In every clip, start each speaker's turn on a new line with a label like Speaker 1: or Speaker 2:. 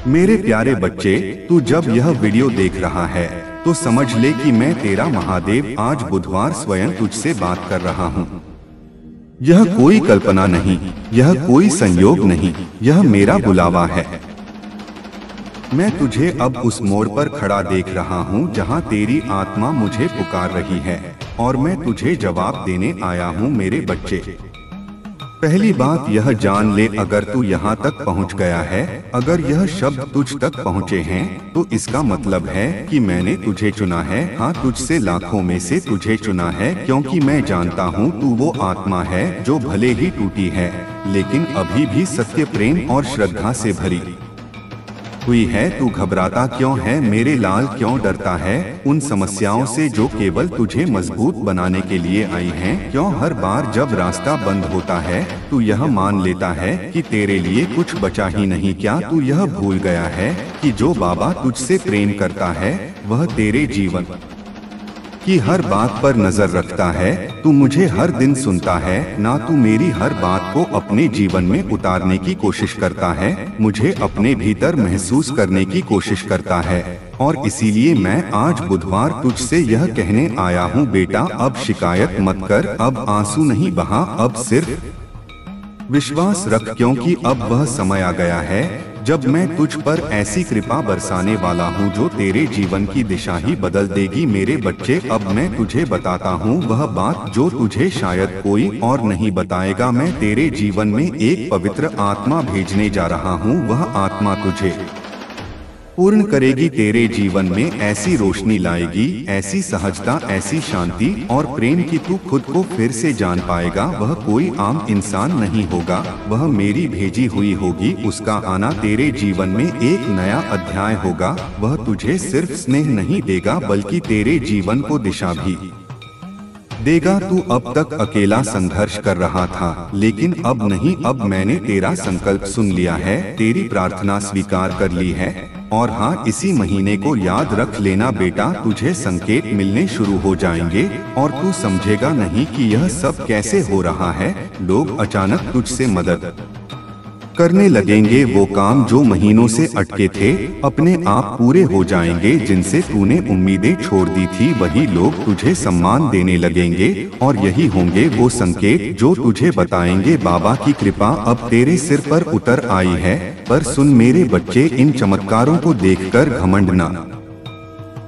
Speaker 1: मेरे प्यारे बच्चे, तू जब यह वीडियो देख रहा है तो समझ ले कि मैं तेरा महादेव आज बुधवार स्वयं तुझसे बात कर रहा हूँ। यह कोई कल्पना नहीं, यह कोई संयोग नहीं, यह मेरा बुलावा है। मैं तुझे अब उस मोड़ पर खड़ा देख रहा हूँ जहाँ तेरी आत्मा मुझे पुकार रही है और मैं तुझे जवाब देने आया हूँ मेरे बच्चे। पहली बात यह जान ले, अगर तू यहाँ तक पहुँच गया है, अगर यह शब्द तुझ तक पहुँचे हैं, तो इसका मतलब है कि मैंने तुझे चुना है। हाँ, तुझसे लाखों में से तुझे चुना है, क्योंकि मैं जानता हूँ तू वो आत्मा है जो भले ही टूटी है, लेकिन अभी भी सत्य, प्रेम और श्रद्धा से भरी हुई है। तू घबराता क्यों है मेरे लाल, क्यों डरता है उन समस्याओं से जो केवल तुझे मजबूत बनाने के लिए आई हैं? क्यों हर बार जब रास्ता बंद होता है तू यह मान लेता है कि तेरे लिए कुछ बचा ही नहीं? क्या तू यह भूल गया है कि जो बाबा तुझसे प्रेम करता है वह तेरे जीवन की हर बात पर नजर रखता है? तू मुझे हर दिन सुनता है ना? तू मेरी हर बात को अपने जीवन में उतारने की कोशिश करता है, मुझे अपने भीतर महसूस करने की कोशिश करता है। और इसीलिए मैं आज बुधवार तुझसे यह कहने आया हूँ, बेटा अब शिकायत मत कर, अब आंसू नहीं बहा, अब सिर्फ विश्वास रख, क्योंकि अब वह समय आ गया है जब मैं तुझ पर ऐसी कृपा बरसाने वाला हूँ जो तेरे जीवन की दिशा ही बदल देगी। मेरे बच्चे, अब मैं तुझे बताता हूँ वह बात जो तुझे शायद कोई और नहीं बताएगा। मैं तेरे जीवन में एक पवित्र आत्मा भेजने जा रहा हूँ। वह आत्मा तुझे पूर्ण करेगी, तेरे जीवन में ऐसी रोशनी लाएगी, ऐसी सहजता, ऐसी शांति और प्रेम की तू खुद को फिर से जान पाएगा। वह कोई आम इंसान नहीं होगा, वह मेरी भेजी हुई होगी। उसका आना तेरे जीवन में एक नया अध्याय होगा। वह तुझे सिर्फ स्नेह नहीं देगा बल्कि तेरे जीवन को दिशा भी देगा। तू अब तक अकेला संघर्ष कर रहा था, लेकिन अब नहीं, अब मैंने तेरा संकल्प सुन लिया है, तेरी प्रार्थना स्वीकार कर ली है। और हाँ, इसी महीने को याद रख लेना बेटा, तुझे संकेत मिलने शुरू हो जाएंगे और तू समझेगा नहीं कि यह सब कैसे हो रहा है। लोग अचानक तुझसे मदद करने लगेंगे, वो काम जो महीनों से अटके थे अपने आप पूरे हो जाएंगे। जिनसे तूने उम्मीदें छोड़ दी थी वही लोग तुझे सम्मान देने लगेंगे और यही होंगे वो संकेत जो तुझे बताएंगे बाबा की कृपा अब तेरे सिर पर उतर आई है। पर सुन मेरे बच्चे, इन चमत्कारों को देखकर घमंड ना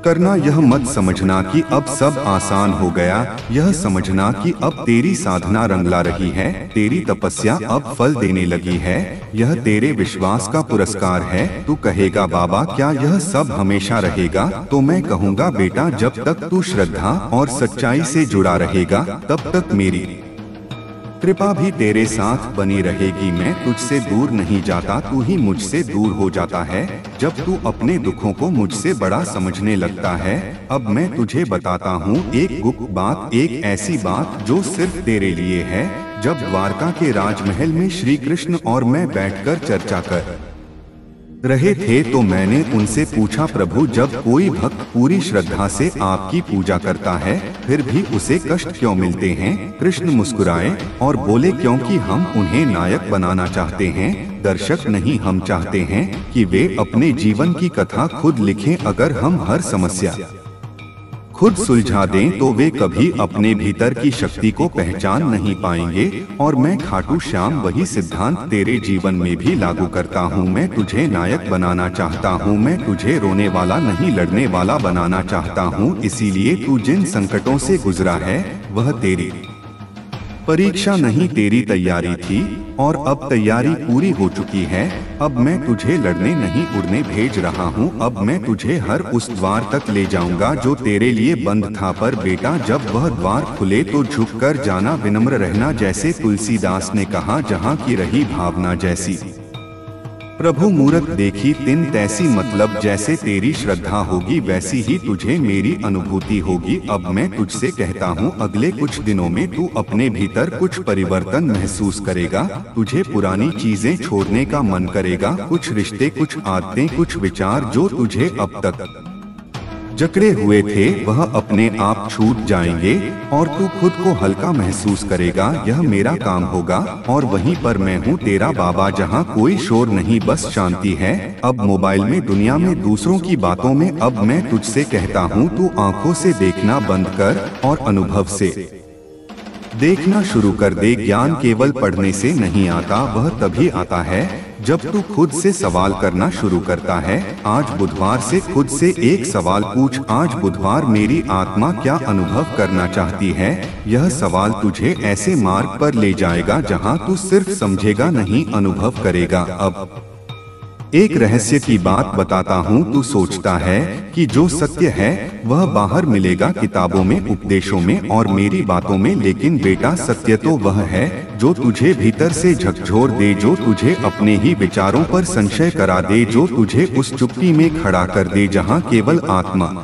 Speaker 1: करना। यह मत समझना कि अब सब आसान हो गया, यह समझना कि अब तेरी साधना रंग ला रही है, तेरी तपस्या अब फल देने लगी है। यह तेरे विश्वास का पुरस्कार है। तू कहेगा बाबा क्या यह सब हमेशा रहेगा? तो मैं कहूँगा बेटा, जब तक तू श्रद्धा और सच्चाई से जुड़ा रहेगा तब तक मेरी कृपा भी तेरे साथ बनी रहेगी। मैं तुझसे दूर नहीं जाता, तू ही मुझसे दूर हो जाता है जब तू अपने दुखों को मुझसे बड़ा समझने लगता है। अब मैं तुझे बताता हूँ एक गुप्त बात, एक ऐसी बात जो सिर्फ तेरे लिए है। जब द्वारका के राजमहल में श्री कृष्ण और मैं बैठकर चर्चा कर रहे थे तो मैंने उनसे पूछा, प्रभु जब कोई भक्त पूरी श्रद्धा से आपकी पूजा करता है फिर भी उसे कष्ट क्यों मिलते हैं? कृष्ण मुस्कुराए और बोले, क्योंकि हम उन्हें नायक बनाना चाहते हैं, दर्शक नहीं। हम चाहते हैं कि वे अपने जीवन की कथा खुद लिखें। अगर हम हर समस्या खुद सुलझा दें तो वे कभी अपने भीतर की शक्ति को पहचान नहीं पाएंगे। और मैं खाटू श्याम वही सिद्धांत तेरे जीवन में भी लागू करता हूँ। मैं तुझे नायक बनाना चाहता हूँ, मैं तुझे रोने वाला नहीं लड़ने वाला बनाना चाहता हूँ। इसीलिए तू जिन संकटों से गुजरा है वह तेरी परीक्षा नहीं, तेरी तैयारी थी और अब तैयारी पूरी हो चुकी है। अब मैं तुझे लड़ने नहीं उड़ने भेज रहा हूँ। अब मैं तुझे हर उस द्वार तक ले जाऊंगा जो तेरे लिए बंद था। पर बेटा जब वह द्वार खुले तो झुककर जाना, विनम्र रहना, जैसे तुलसीदास ने कहा, जहाँ की रही भावना जैसी प्रभु मूरत देखी तिन तैसी। मतलब जैसे तेरी श्रद्धा होगी वैसी ही तुझे मेरी अनुभूति होगी। अब मैं तुझसे कहता हूँ अगले कुछ दिनों में तू अपने भीतर कुछ परिवर्तन महसूस करेगा। तुझे पुरानी चीजें छोड़ने का मन करेगा, कुछ रिश्ते, कुछ आदतें, कुछ विचार जो तुझे अब तक जकड़े हुए थे वह अपने आप छूट जाएंगे और तू खुद को हल्का महसूस करेगा। यह मेरा काम होगा और वहीं पर मैं हूँ तेरा बाबा, जहाँ कोई शोर नहीं बस शांति है। अब मोबाइल में, दुनिया में, दूसरों की बातों में अब मैं तुझसे कहता हूँ, तू आंखों से देखना बंद कर और अनुभव से देखना शुरू कर दे। ज्ञान केवल पढ़ने से नहीं आता, वह तभी आता है जब तू खुद से सवाल करना शुरू करता है। आज बुधवार से खुद से एक सवाल पूछ, आज बुधवार मेरी आत्मा क्या अनुभव करना चाहती है। यह सवाल तुझे ऐसे मार्ग पर ले जाएगा जहां तू सिर्फ समझेगा नहीं, अनुभव करेगा। अब एक रहस्य की बात बताता हूँ। तू सोचता है कि जो सत्य है वह बाहर मिलेगा, किताबों में, उपदेशों में और मेरी बातों में, लेकिन बेटा सत्य तो वह है जो तुझे भीतर से झकझोर दे, जो तुझे अपने ही विचारों पर संशय करा दे, जो तुझे उस चुप्पी में खड़ा कर दे जहाँ केवल आत्मा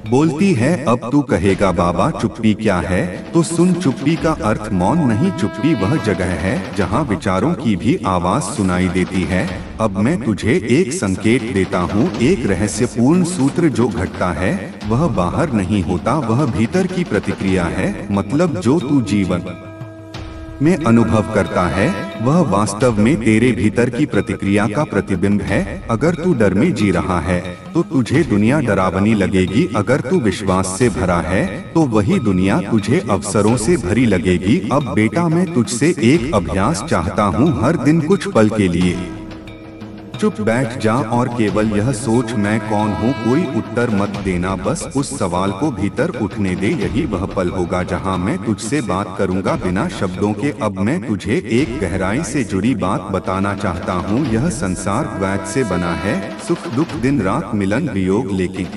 Speaker 1: बोलती है। अब तू कहेगा बाबा चुप्पी क्या है, तो सुन, चुप्पी का अर्थ मौन नहीं, चुप्पी वह जगह है जहाँ विचारों की भी आवाज सुनाई देती है। अब मैं तुझे एक संकेत देता हूँ, एक रहस्यपूर्ण सूत्र जो घटता है वह बाहर नहीं होता, वह भीतर की प्रतिक्रिया है। मतलब जो तू जीवन में अनुभव करता है वह वास्तव में तेरे भीतर की प्रतिक्रिया का प्रतिबिंब है। अगर तू डर में जी रहा है तो तुझे दुनिया डरावनी लगेगी, अगर तू विश्वास से भरा है तो वही दुनिया तुझे अवसरों से भरी लगेगी। अब बेटा मैं तुझसे एक अभ्यास चाहता हूँ, हर दिन कुछ पल के लिए चुप बैठ जा और केवल यह सोच, मैं कौन हूँ। कोई उत्तर मत देना, बस उस सवाल को भीतर उठने दे। यही वह पल होगा जहाँ मैं तुझसे बात करूँगा बिना शब्दों के। अब मैं तुझे एक गहराई से जुड़ी बात बताना चाहता हूँ। यह संसार द्वैत से बना है, सुख दुख, दिन रात, मिलन वियोग, लेकिन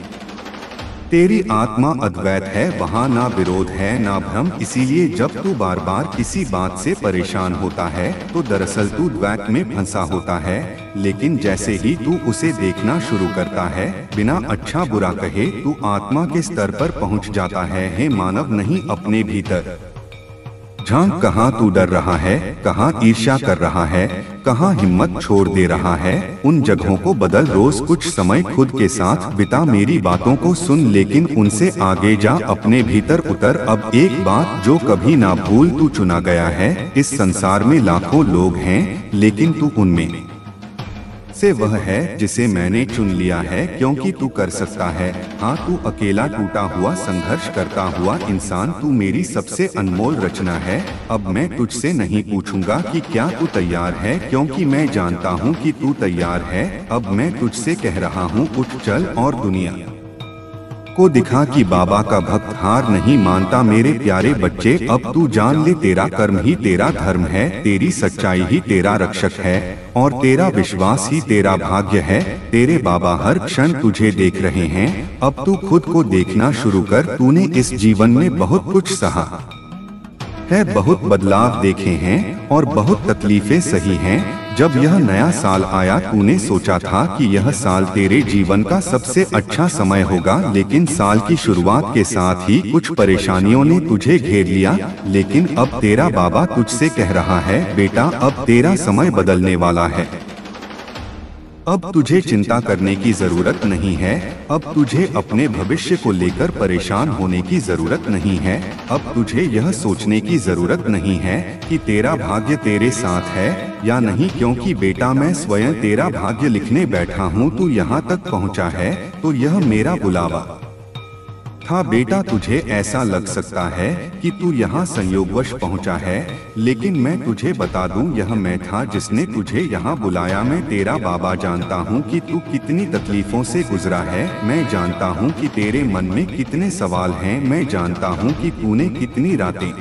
Speaker 1: तेरी आत्मा अद्वैत है, वहाँ ना विरोध है ना भ्रम। इसीलिए जब तू बार बार किसी बात से परेशान होता है तो दरअसल तू द्वैत में फंसा होता है। लेकिन जैसे ही तू उसे देखना शुरू करता है, बिना अच्छा बुरा कहे, तू आत्मा के स्तर पर पहुँच जाता है। हे मानव, नहीं अपने भीतर झांक, कहाँ तू डर रहा है, कहाँ ईर्ष्या कर रहा है, कहाँ हिम्मत छोड़ दे रहा है। उन जगहों को बदल, रोज कुछ समय खुद के साथ बिता, मेरी बातों को सुन लेकिन उनसे आगे जा, अपने भीतर उतर। अब एक बात जो कभी ना भूल, तू चुना गया है। इस संसार में लाखों लोग हैं लेकिन तू उनमें से वह है जिसे मैंने चुन लिया है, क्योंकि तू कर सकता है। हाँ, तू अकेला टूटा हुआ संघर्ष करता हुआ इंसान, तू मेरी सबसे अनमोल रचना है। अब मैं तुझसे नहीं पूछूंगा कि क्या तू तैयार है, क्योंकि मैं जानता हूँ कि तू तैयार है। अब मैं तुझसे कह रहा हूँ, उठ चल और दुनिया को दिखा कि बाबा का भक्त हार नहीं मानता। मेरे प्यारे बच्चे, अब तू जान ले, तेरा कर्म ही तेरा धर्म है, तेरी सच्चाई ही तेरा रक्षक है और तेरा विश्वास ही तेरा भाग्य है। तेरे बाबा हर क्षण तुझे देख रहे हैं। अब तू खुद को देखना शुरू कर। तूने इस जीवन में बहुत कुछ सहा है, बहुत बदलाव देखे हैं और बहुत तकलीफें सही हैं। जब यह नया साल आया तूने सोचा था कि यह साल तेरे जीवन का सबसे अच्छा समय होगा, लेकिन साल की शुरुआत के साथ ही कुछ परेशानियों ने तुझे घेर लिया। लेकिन अब तेरा बाबा तुझसे कह रहा है, बेटा अब तेरा समय बदलने वाला है। अब तुझे चिंता करने की जरूरत नहीं है। अब तुझे अपने भविष्य को लेकर परेशान होने की जरूरत नहीं है। अब तुझे यह सोचने की जरूरत नहीं है कि तेरा भाग्य तेरे साथ है या नहीं, क्योंकि बेटा मैं स्वयं तेरा भाग्य लिखने बैठा हूँ। तू यहाँ तक पहुँचा है तो यह मेरा बुलावा था। बेटा तुझे ऐसा लग सकता है कि तू यहाँ संयोगवश पहुँचा है, लेकिन मैं तुझे बता दूं, यह मैं था जिसने तुझे यहाँ बुलाया। मैं तेरा बाबा जानता हूँ कि तू कितनी तकलीफों से गुजरा है। मैं जानता हूँ कि तेरे मन में कितने सवाल हैं। मैं जानता हूँ कि तूने कितनी रातें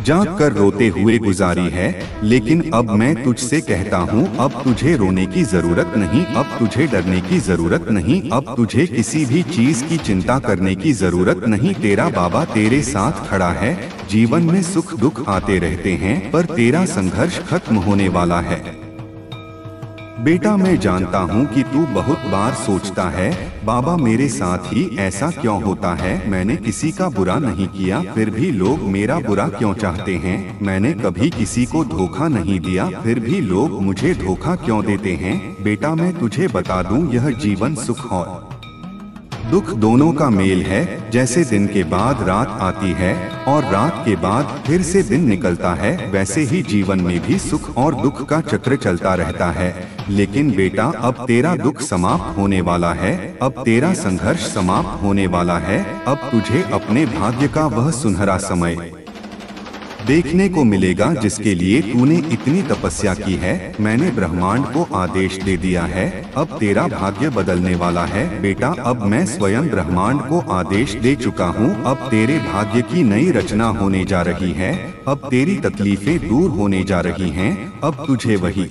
Speaker 1: जाग कर रोते हुए गुजारी है। लेकिन अब मैं तुझसे कहता हूँ, अब तुझे रोने की जरूरत नहीं, अब तुझे डरने की जरूरत नहीं, अब तुझे किसी भी चीज की चिंता करने की जरूरत नहीं। तेरा बाबा तेरे साथ खड़ा है। जीवन में सुख दुख आते रहते हैं, पर तेरा संघर्ष खत्म होने वाला है। बेटा मैं जानता हूँ कि तू बहुत बार सोचता है, बाबा मेरे साथ ही ऐसा क्यों होता है। मैंने किसी का बुरा नहीं किया, फिर भी लोग मेरा बुरा क्यों चाहते हैं। मैंने कभी किसी को धोखा नहीं दिया, फिर भी लोग मुझे धोखा क्यों देते हैं। बेटा मैं तुझे बता दूं, यह जीवन सुख और दुख दोनों का मेल है। जैसे दिन के बाद रात आती है और रात के बाद फिर से दिन निकलता है, वैसे ही जीवन में भी सुख और दुख का चक्र चलता रहता है। लेकिन बेटा, अब तेरा दुख समाप्त होने वाला है, अब तेरा संघर्ष समाप्त होने वाला है। अब तुझे अपने भाग्य का वह सुनहरा समय देखने को मिलेगा जिसके लिए तूने इतनी तपस्या की है। मैंने ब्रह्मांड को आदेश दे दिया है, अब तेरा भाग्य बदलने वाला है। बेटा, अब मैं स्वयं ब्रह्मांड को आदेश दे चुका हूँ। अब तेरे भाग्य की नई रचना होने जा रही है। अब तेरी तकलीफें दूर होने जा रही हैं। अब तुझे वही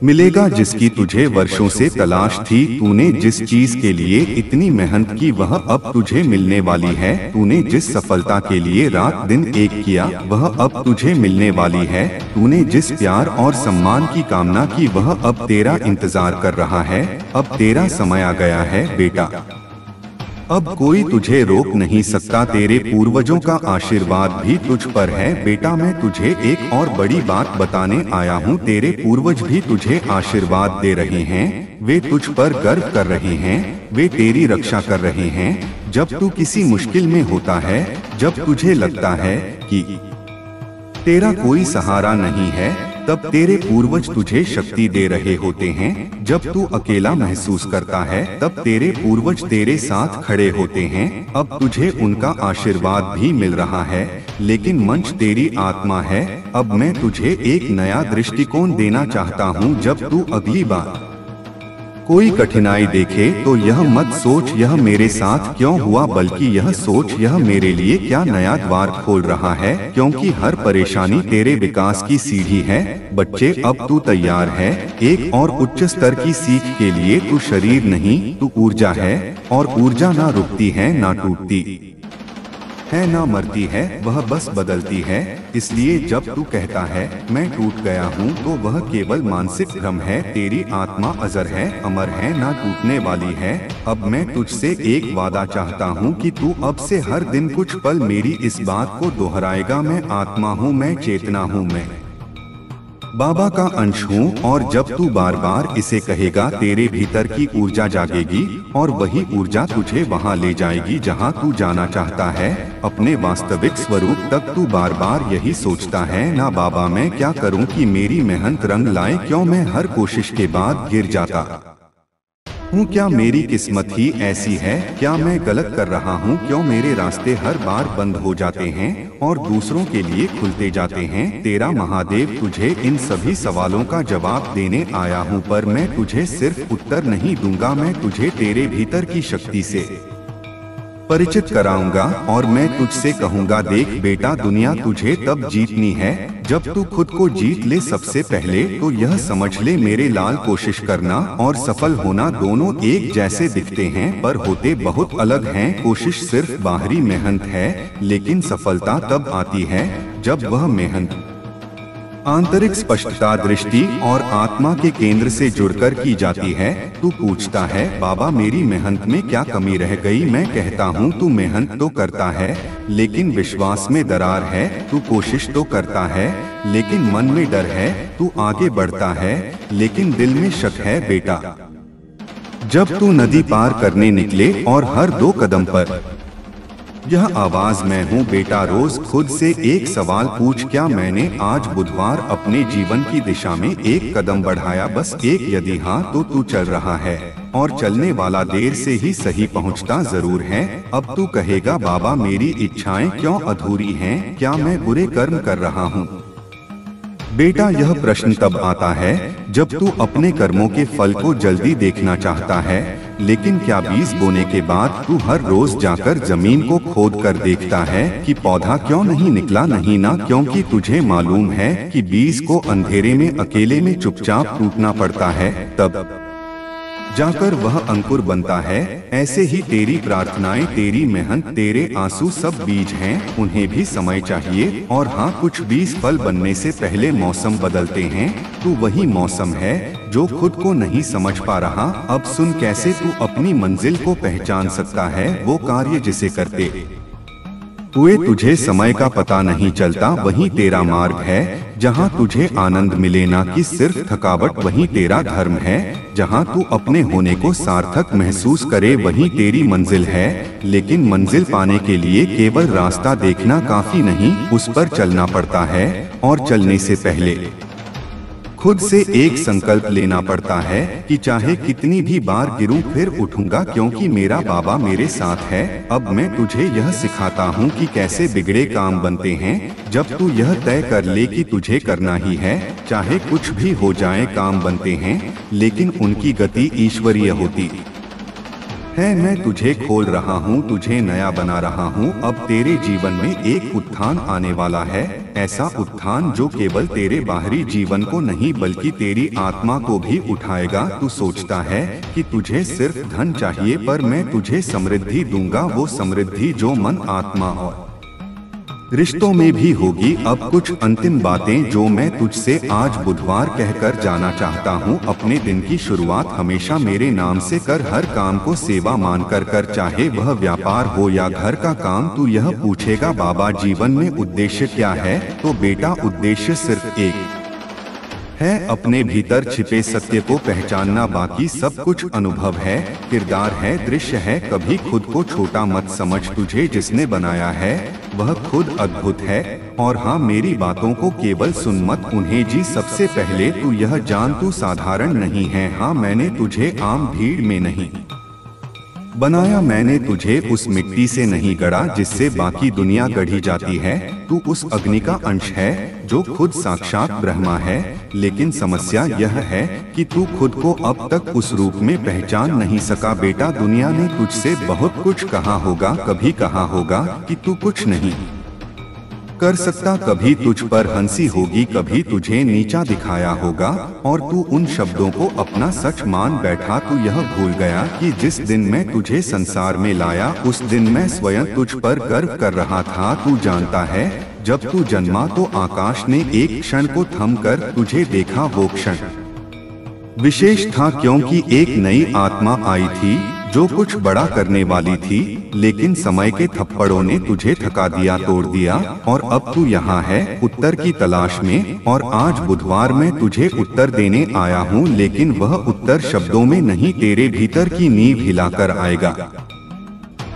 Speaker 1: मिलेगा जिसकी तुझे वर्षों से तलाश थी। तूने जिस चीज के लिए इतनी मेहनत की वह अब तुझे मिलने वाली है। तूने जिस सफलता के लिए रात दिन एक किया वह अब तुझे मिलने वाली है। तूने जिस प्यार और सम्मान की कामना की वह अब तेरा इंतजार कर रहा है। अब तेरा समय आ गया है बेटा, अब कोई तुझे रोक नहीं सकता। तेरे पूर्वजों का आशीर्वाद भी तुझ पर है। बेटा, मैं तुझे एक और बड़ी बात बताने आया हूँ। तेरे पूर्वज भी तुझे आशीर्वाद दे रहे हैं। वे तुझ पर गर्व कर रहे हैं, वे तेरी रक्षा कर रहे हैं। जब तू किसी मुश्किल में होता है, जब तुझे लगता है कि तेरा कोई सहारा नहीं है, तब तेरे पूर्वज तुझे शक्ति दे रहे होते हैं। जब तू अकेला महसूस करता है, तब तेरे पूर्वज तेरे साथ खड़े होते हैं। अब तुझे उनका आशीर्वाद भी मिल रहा है, लेकिन मंच तेरी आत्मा है। अब मैं तुझे एक नया दृष्टिकोण देना चाहता हूँ। जब तू अगली बार कोई कठिनाई देखे तो यह मत सोच यह मेरे साथ क्यों हुआ, बल्कि यह सोच यह मेरे लिए क्या नया द्वार खोल रहा है। क्योंकि हर परेशानी तेरे विकास की सीढ़ी है। बच्चे, अब तू तैयार है एक और उच्च स्तर की सीख के लिए। तू शरीर नहीं, तू ऊर्जा है, और ऊर्जा ना रुकती है, ना टूटती है, ना मरती है, वह बस बदलती है। इसलिए जब तू कहता है मैं टूट गया हूँ, तो वह केवल मानसिक भ्रम है। तेरी आत्मा अजर है, अमर है, ना टूटने वाली है। अब मैं तुझसे एक वादा चाहता हूँ कि तू अब से हर दिन कुछ पल मेरी इस बात को दोहराएगा, मैं आत्मा हूँ, मैं चेतना हूँ, मैं बाबा का अंश हूँ। और जब तू बार बार इसे कहेगा, तेरे भीतर की ऊर्जा जागेगी और वही ऊर्जा तुझे वहाँ ले जाएगी जहाँ तू जाना चाहता है, अपने वास्तविक स्वरूप तक। तू बार बार यही सोचता है ना, बाबा मैं क्या करूँ कि मेरी मेहनत रंग लाए, क्यों मैं हर कोशिश के बाद गिर जाता हूँ, क्या मेरी किस्मत ही ऐसी है, क्या मैं गलत कर रहा हूँ, क्यों मेरे रास्ते हर बार बंद हो जाते हैं और दूसरों के लिए खुलते जाते हैं। तेरा महादेव तुझे इन सभी सवालों का जवाब देने आया हूँ, पर मैं तुझे सिर्फ उत्तर नहीं दूंगा, मैं तुझे तेरे भीतर की शक्ति से परिचित कराऊंगा। और मैं तुझसे कहूंगा, देख बेटा, दुनिया तुझे तब जीतनी है जब तू खुद को जीत ले। सबसे पहले तो यह समझ ले, मेरे लाल, कोशिश करना और सफल होना दोनों एक जैसे दिखते हैं, पर होते बहुत अलग हैं। कोशिश सिर्फ बाहरी मेहनत है, लेकिन सफलता तब आती है जब वह मेहनत आंतरिक स्पष्टता, दृष्टि और आत्मा के केंद्र से जुड़कर की जाती है। तू पूछता है, बाबा मेरी मेहनत में क्या कमी रह गई? मैं कहता हूँ, तू मेहनत तो करता है, लेकिन विश्वास में दरार है। तू कोशिश तो करता है, लेकिन मन में डर है। तू आगे बढ़ता है, लेकिन दिल में शक है। बेटा, जब तू नदी पार करने निकले और हर 2 कदम पर यह आवाज मैं हूँ, बेटा, रोज खुद से एक सवाल पूछ, क्या मैंने आज बुधवार अपने जीवन की दिशा में एक कदम बढ़ाया? बस एक। यदि हाँ, तो तू चल रहा है, और चलने वाला देर से ही सही पहुँचता जरूर है। अब तू कहेगा, बाबा मेरी इच्छाएं क्यों अधूरी हैं? क्या मैं बुरे कर्म कर रहा हूँ? बेटा, यह प्रश्न तब आता है जब तू अपने कर्मों के फल को जल्दी देखना चाहता है। लेकिन क्या बीज बोने के बाद तू हर रोज जाकर जमीन को खोद कर देखता है कि पौधा क्यों नहीं निकला? नहीं ना, क्योंकि तुझे मालूम है कि बीज को अंधेरे में अकेले में चुपचाप टूटना पड़ता है, तब जाकर वह अंकुर बनता है। ऐसे ही तेरी प्रार्थनाएं, तेरी मेहनत, तेरे आंसू सब बीज हैं, उन्हें भी समय चाहिए। और हाँ, कुछ बीज फल बनने से पहले मौसम बदलते हैं। तू वही मौसम है जो खुद को नहीं समझ पा रहा। अब सुन कैसे तू अपनी मंजिल को पहचान सकता है। वो कार्य जिसे करते हुए तुझे समय का पता नहीं चलता, वही तेरा मार्ग है। जहाँ तुझे आनंद मिले ना कि सिर्फ थकावट, वही तेरा धर्म है। जहाँ तू अपने होने को सार्थक महसूस करे वही तेरी मंजिल है। लेकिन मंजिल पाने के लिए केवल रास्ता देखना काफी नहीं, उस पर चलना पड़ता है। और चलने से पहले खुद से एक संकल्प लेना पड़ता है कि चाहे कितनी भी बार गिरूं फिर उठूंगा, क्योंकि मेरा बाबा मेरे साथ है। अब मैं तुझे यह सिखाता हूँ कि कैसे बिगड़े काम बनते हैं। जब तू यह तय कर ले कि तुझे करना ही है, चाहे कुछ भी हो जाए काम बनते हैं, लेकिन उनकी गति ईश्वरीय होती है। मैं तुझे खोल रहा हूँ, तुझे नया बना रहा हूँ। अब तेरे जीवन में एक उत्थान आने वाला है, ऐसा उत्थान जो केवल तेरे बाहरी जीवन को नहीं बल्कि तेरी आत्मा को भी उठाएगा। तू सोचता है कि तुझे सिर्फ धन चाहिए, पर मैं तुझे समृद्धि दूंगा, वो समृद्धि जो मन, आत्मा और रिश्तों में भी होगी। अब कुछ अंतिम बातें जो मैं तुझसे आज बुधवार कहकर जाना चाहता हूँ। अपने दिन की शुरुआत हमेशा मेरे नाम से कर। हर काम को सेवा मानकर कर, चाहे वह व्यापार हो या घर का काम। तू यह पूछेगा बाबा जीवन में उद्देश्य क्या है, तो बेटा उद्देश्य सिर्फ एक है, अपने भीतर छिपे सत्य को पहचानना। बाकी सब कुछ अनुभव है, किरदार है, दृश्य है। कभी खुद को छोटा मत समझ, तुझे जिसने बनाया है वह खुद अद्भुत है। और हाँ, मेरी बातों को केवल सुन मत, उन्हें जी। सबसे पहले तू यह जान, तू साधारण नहीं है। हाँ, मैंने तुझे आम भीड़ में नहीं बनाया, मैंने तुझे उस मिट्टी से नहीं गढ़ा जिससे बाकी दुनिया गढ़ी जाती है। तू उस अग्नि का अंश है जो खुद साक्षात ब्रह्मा है। लेकिन समस्या यह है कि तू खुद को अब तक उस रूप में पहचान नहीं सका। बेटा, दुनिया ने तुझसे बहुत कुछ कहा होगा, कभी कहा होगा कि तू कुछ नहीं कर सकता, कभी तुझ पर हंसी होगी, कभी तुझे नीचा दिखाया होगा, और तू उन शब्दों को अपना सच मान बैठा। तू यह भूल गया कि जिस दिन मैं तुझे संसार में लाया उस दिन मैं स्वयं तुझ पर गर्व कर रहा था। तू जानता है, जब तू जन्मा तो आकाश ने एक क्षण को थमकर तुझे देखा। वो क्षण विशेष था क्योंकि एक नई आत्मा आई थी जो कुछ बड़ा करने वाली थी, लेकिन समय के थप्पड़ों ने तुझे थका दिया, तोड़ दिया। और अब तू यहाँ है उत्तर की तलाश में, और आज बुधवार मैं तुझे उत्तर देने आया हूँ। लेकिन वह उत्तर शब्दों में नहीं, तेरे भीतर की नींव हिलाकर आएगा।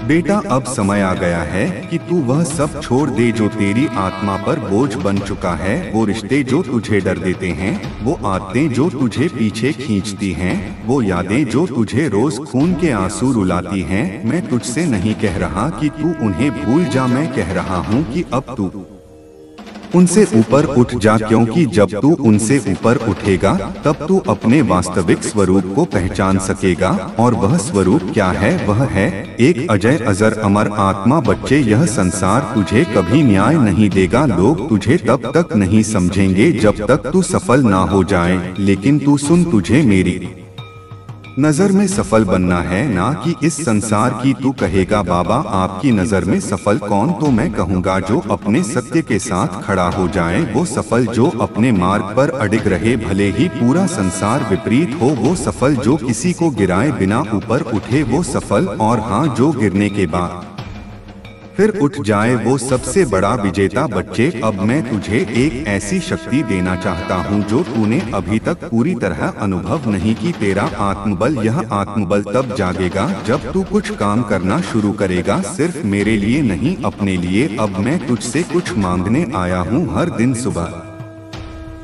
Speaker 1: बेटा, अब समय आ गया है कि तू वह सब छोड़ दे जो तेरी आत्मा पर बोझ बन चुका है। वो रिश्ते जो तुझे डर देते हैं, वो आदतें जो तुझे पीछे खींचती हैं, वो यादें जो तुझे रोज खून के आंसू रुलाती हैं। मैं तुझसे नहीं कह रहा कि तू उन्हें भूल जा, मैं कह रहा हूँ कि अब तू उनसे ऊपर उठ जा, क्योंकि जब तू उनसे ऊपर उठेगा तब तू अपने वास्तविक स्वरूप को पहचान सकेगा। और वह स्वरूप क्या है? वह है एक अजय अजर अमर आत्मा। बच्चे, यह संसार तुझे कभी न्याय नहीं देगा। लोग तुझे तब तक नहीं समझेंगे जब तक तू सफल ना हो जाए। लेकिन तू सुन, तुझे मेरी नजर में सफल बनना है, ना कि इस संसार की। तू कहेगा बाबा आपकी नजर में सफल कौन? तो मैं कहूँगा जो अपने सत्य के साथ खड़ा हो जाए वो सफल। जो अपने मार्ग पर अडिग रहे भले ही पूरा संसार विपरीत हो वो सफल। जो किसी को गिराए बिना ऊपर उठे वो सफल। और हाँ, जो गिरने के बाद फिर उठ जाए वो सबसे बड़ा विजेता। बच्चे, अब मैं तुझे एक ऐसी शक्ति देना चाहता हूँ जो तूने अभी तक पूरी तरह अनुभव नहीं की। तेरा आत्मबल। यह आत्मबल तब जागेगा जब तू कुछ काम करना शुरू करेगा, सिर्फ मेरे लिए नहीं, अपने लिए। अब मैं तुझसे कुछ मांगने आया हूँ। हर दिन सुबह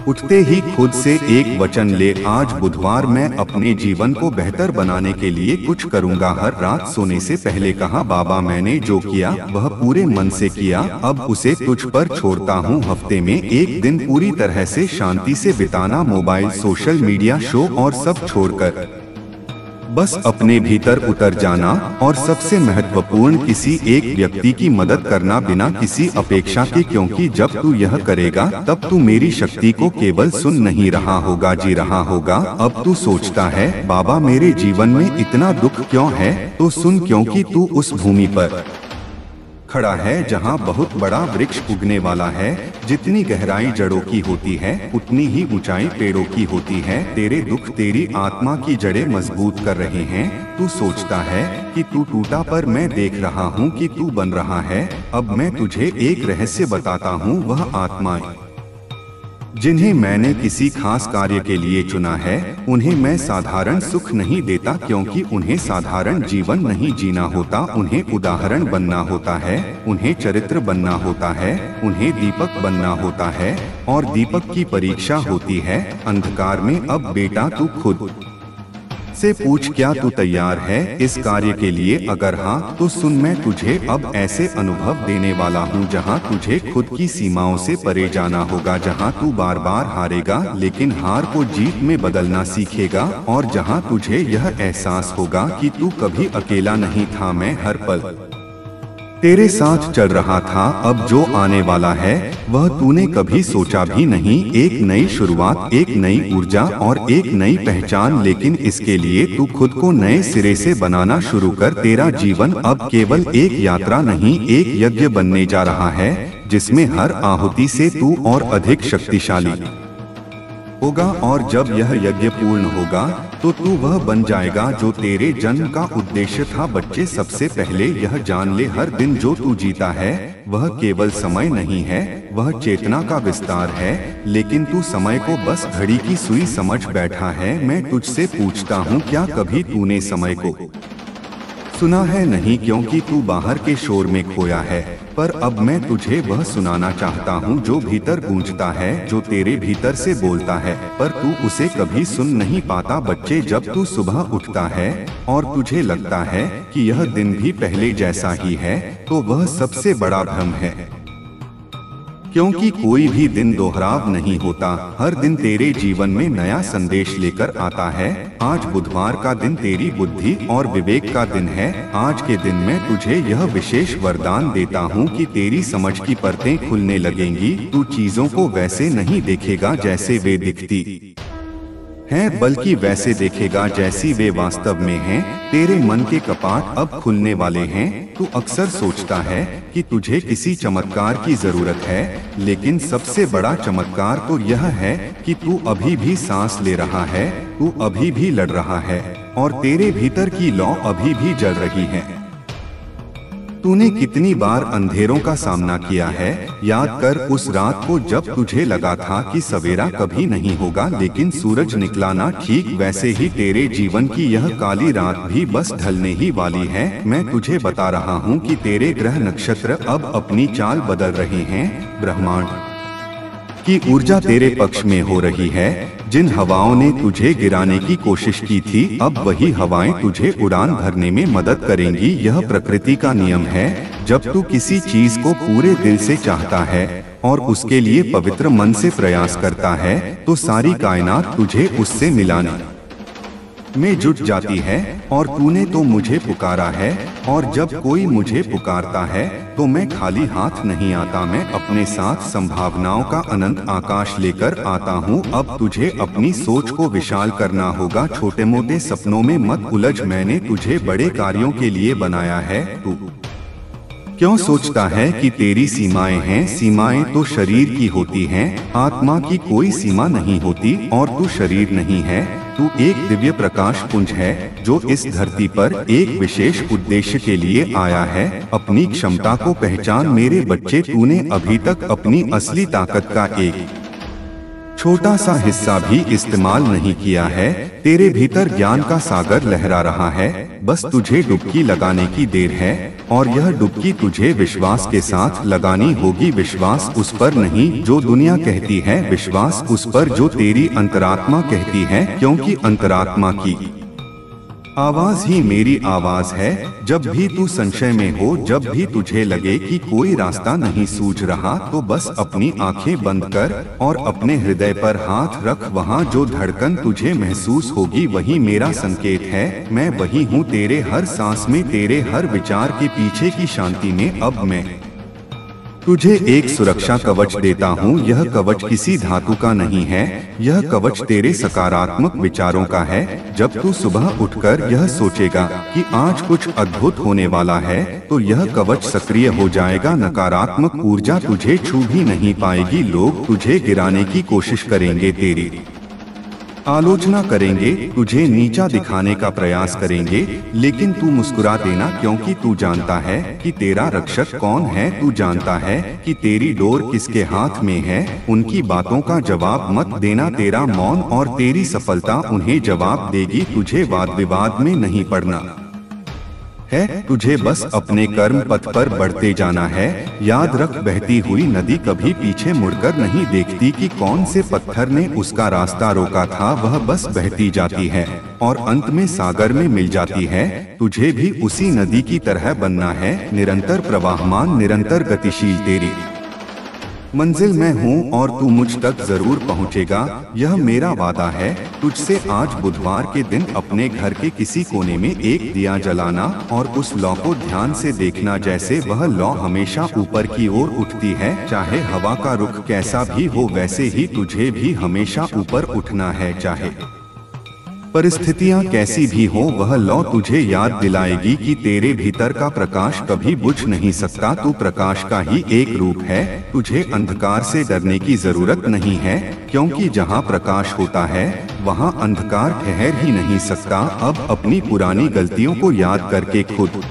Speaker 1: उठते ही खुद से एक वचन ले, आज बुधवार मैं अपने जीवन को बेहतर बनाने के लिए कुछ करूंगा। हर रात सोने से पहले कहा, बाबा मैंने जो किया वह पूरे मन से किया, अब उसे तुझ पर छोड़ता हूँ। हफ्ते में एक दिन पूरी तरह से शांति से बिताना, मोबाइल, सोशल मीडिया, शो और सब छोड़कर बस अपने भीतर उतर जाना। और सबसे महत्वपूर्ण, किसी एक व्यक्ति की मदद करना बिना किसी अपेक्षा के, क्योंकि जब तू यह करेगा तब तू मेरी शक्ति को केवल सुन नहीं रहा होगा, जी रहा होगा। अब तू सोचता है बाबा मेरे जीवन में इतना दुख क्यों है? तो सुन, क्योंकि तू उस भूमि पर खड़ा है जहाँ बहुत बड़ा वृक्ष उगने वाला है। जितनी गहराई जड़ों की होती है उतनी ही ऊंचाई पेड़ों की होती है। तेरे दुख तेरी आत्मा की जड़ें मजबूत कर रहे हैं। तू सोचता है कि तू टूटा, पर मैं देख रहा हूँ कि तू बन रहा है। अब मैं तुझे एक रहस्य बताता हूँ, वह आत्मा जिन्हें मैंने किसी खास कार्य के लिए चुना है उन्हें मैं साधारण सुख नहीं देता, क्योंकि उन्हें साधारण जीवन नहीं जीना होता, उन्हें उदाहरण बनना होता है, उन्हें चरित्र बनना होता है, उन्हें दीपक बनना होता है। और दीपक की परीक्षा होती है अंधकार में। अब बेटा तू खुद से पूछ, क्या तू तैयार है इस कार्य के लिए? अगर हाँ तो सुन, मैं तुझे अब ऐसे अनुभव देने वाला हूँ जहाँ तुझे खुद की सीमाओं से परे जाना होगा, जहाँ तू बार बार हारेगा लेकिन हार को जीत में बदलना सीखेगा, और जहाँ तुझे यह एहसास होगा कि तू कभी अकेला नहीं था, मैं हर पल तेरे साथ चल रहा था। अब जो आने वाला है वह तूने कभी सोचा भी नहीं। एक नई शुरुआत, एक नई ऊर्जा और एक नई पहचान, लेकिन इसके लिए तू खुद को नए सिरे से बनाना शुरू कर। तेरा जीवन अब केवल एक यात्रा नहीं, एक यज्ञ बनने जा रहा है, जिसमें हर आहुति से तू और अधिक शक्तिशाली होगा। और जब यह यज्ञ पूर्ण होगा तो तू वह बन जाएगा जो तेरे जन्म का उद्देश्य था। बच्चे, सबसे पहले यह जान ले, हर दिन जो तू जीता है वह केवल समय नहीं है, वह चेतना का विस्तार है। लेकिन तू समय को बस घड़ी की सुई समझ बैठा है। मैं तुझसे पूछता हूँ, क्या कभी तूने समय को सुना है? नहीं, क्योंकि तू बाहर के शोर में खोया है। पर अब मैं तुझे वह सुनाना चाहता हूँ जो भीतर गूंजता है, जो तेरे भीतर से बोलता है, पर तू उसे कभी सुन नहीं पाता। बच्चे, जब तू सुबह उठता है और तुझे लगता है कि यह दिन भी पहले जैसा ही है, तो वह सबसे बड़ा भ्रम है, क्योंकि कोई भी दिन दोहराव नहीं होता। हर दिन तेरे जीवन में नया संदेश लेकर आता है। आज बुधवार का दिन तेरी बुद्धि और विवेक का दिन है। आज के दिन मैं तुझे यह विशेष वरदान देता हूँ कि तेरी समझ की परतें खुलने लगेंगी। तू चीजों को वैसे नहीं देखेगा जैसे वे दिखती हैं, बल्कि वैसे देखेगा जैसी वे वास्तव में हैं। तेरे मन के कपाट अब खुलने वाले हैं। तू अक्सर सोचता है कि तुझे किसी चमत्कार की जरूरत है, लेकिन सबसे बड़ा चमत्कार तो यह है कि तू अभी भी सांस ले रहा है, तू अभी भी लड़ रहा है, और तेरे भीतर की लौ अभी भी जल रही है। तूने कितनी बार अंधेरों का सामना किया है? याद कर उस रात को जब तुझे लगा था कि सवेरा कभी नहीं होगा, लेकिन सूरज निकला ना। ठीक वैसे ही तेरे जीवन की यह काली रात भी बस ढलने ही वाली है। मैं तुझे बता रहा हूँ कि तेरे ग्रह नक्षत्र अब अपनी चाल बदल रहे हैं। ब्रह्मांड की ऊर्जा तेरे पक्ष में हो रही है। जिन हवाओं ने तुझे गिराने की कोशिश की थी, अब वही हवाएं तुझे उड़ान भरने में मदद करेंगी। यह प्रकृति का नियम है। जब तू किसी चीज को पूरे दिल से चाहता है और उसके लिए पवित्र मन से प्रयास करता है, तो सारी कायनात तुझे उससे मिलाने में जुट जाती है। और तूने तो मुझे पुकारा है, और जब कोई मुझे पुकारता है तो मैं खाली हाथ नहीं आता, मैं अपने साथ संभावनाओं का अनंत आकाश लेकर आता हूँ। अब तुझे अपनी सोच को विशाल करना होगा, छोटे मोटे सपनों में मत उलझ। मैंने तुझे बड़े कार्यों के लिए बनाया है। तू क्यों सोचता है कि तेरी सीमाएं हैं? सीमाएं तो शरीर की होती हैं, आत्मा की कोई सीमा नहीं होती। और तू शरीर नहीं है, तू एक दिव्य प्रकाश पुंज है जो इस धरती पर एक विशेष उद्देश्य के लिए आया है। अपनी क्षमता को पहचान मेरे बच्चे। तूने अभी तक अपनी असली ताकत का एक छोटा सा हिस्सा भी इस्तेमाल नहीं किया है। तेरे भीतर ज्ञान का सागर लहरा रहा है, बस तुझे डुबकी लगाने की देर है। और यह डुबकी तुझे विश्वास के साथ लगानी होगी। विश्वास उस पर नहीं जो दुनिया कहती है, विश्वास उस पर जो तेरी अंतरात्मा कहती है, क्योंकि अंतरात्मा की आवाज ही मेरी आवाज है। जब भी तू संशय में हो, जब भी तुझे लगे कि कोई रास्ता नहीं सूझ रहा, तो बस अपनी आंखें बंद कर और अपने हृदय पर हाथ रख। वहाँ जो धड़कन तुझे महसूस होगी वही मेरा संकेत है। मैं वही हूँ तेरे हर सांस में, तेरे हर विचार के पीछे की शांति में। अब मैं तुझे एक सुरक्षा कवच देता हूँ। यह कवच किसी धातु का नहीं है, यह कवच तेरे सकारात्मक विचारों का है। जब तू सुबह उठकर यह सोचेगा कि आज कुछ अद्भुत होने वाला है, तो यह कवच सक्रिय हो जाएगा। नकारात्मक ऊर्जा तुझे छू भी नहीं पाएगी। लोग तुझे गिराने की कोशिश करेंगे, तेरी आलोचना करेंगे, तुझे नीचा दिखाने का प्रयास करेंगे, लेकिन तू मुस्कुरा देना, क्योंकि तू जानता है कि तेरा रक्षक कौन है। तू जानता है कि तेरी डोर किसके हाथ में है। उनकी बातों का जवाब मत देना, तेरा मौन और तेरी सफलता उन्हें जवाब देगी। तुझे वाद विवाद में नहीं पड़ना है, तुझे बस अपने कर्म पथ पर बढ़ते जाना है। याद रख, बहती हुई नदी कभी पीछे मुड़कर नहीं देखती कि कौन से पत्थर ने उसका रास्ता रोका था। वह बस बहती जाती है और अंत में सागर में मिल जाती है। तुझे भी उसी नदी की तरह बनना है, निरंतर प्रवाहमान, निरंतर गतिशील। तेरी मंजिल मैं हूँ और तू मुझ तक जरूर पहुँचेगा, यह मेरा वादा है तुझसे। आज बुधवार के दिन अपने घर के किसी कोने में एक दिया जलाना और उस लौ को ध्यान से देखना, जैसे वह लौ हमेशा ऊपर की ओर उठती है। चाहे हवा का रुख कैसा भी हो, वैसे ही तुझे भी हमेशा ऊपर उठना है। चाहे परिस्थितियां कैसी भी हो, वह लौ तुझे याद दिलाएगी कि तेरे भीतर का प्रकाश कभी बुझ नहीं सकता। तू प्रकाश का ही एक रूप है। तुझे अंधकार से डरने की जरूरत नहीं है, क्योंकि जहां प्रकाश होता है वहां अंधकार ठहर ही नहीं सकता। अब अपनी पुरानी गलतियों को याद करके खुद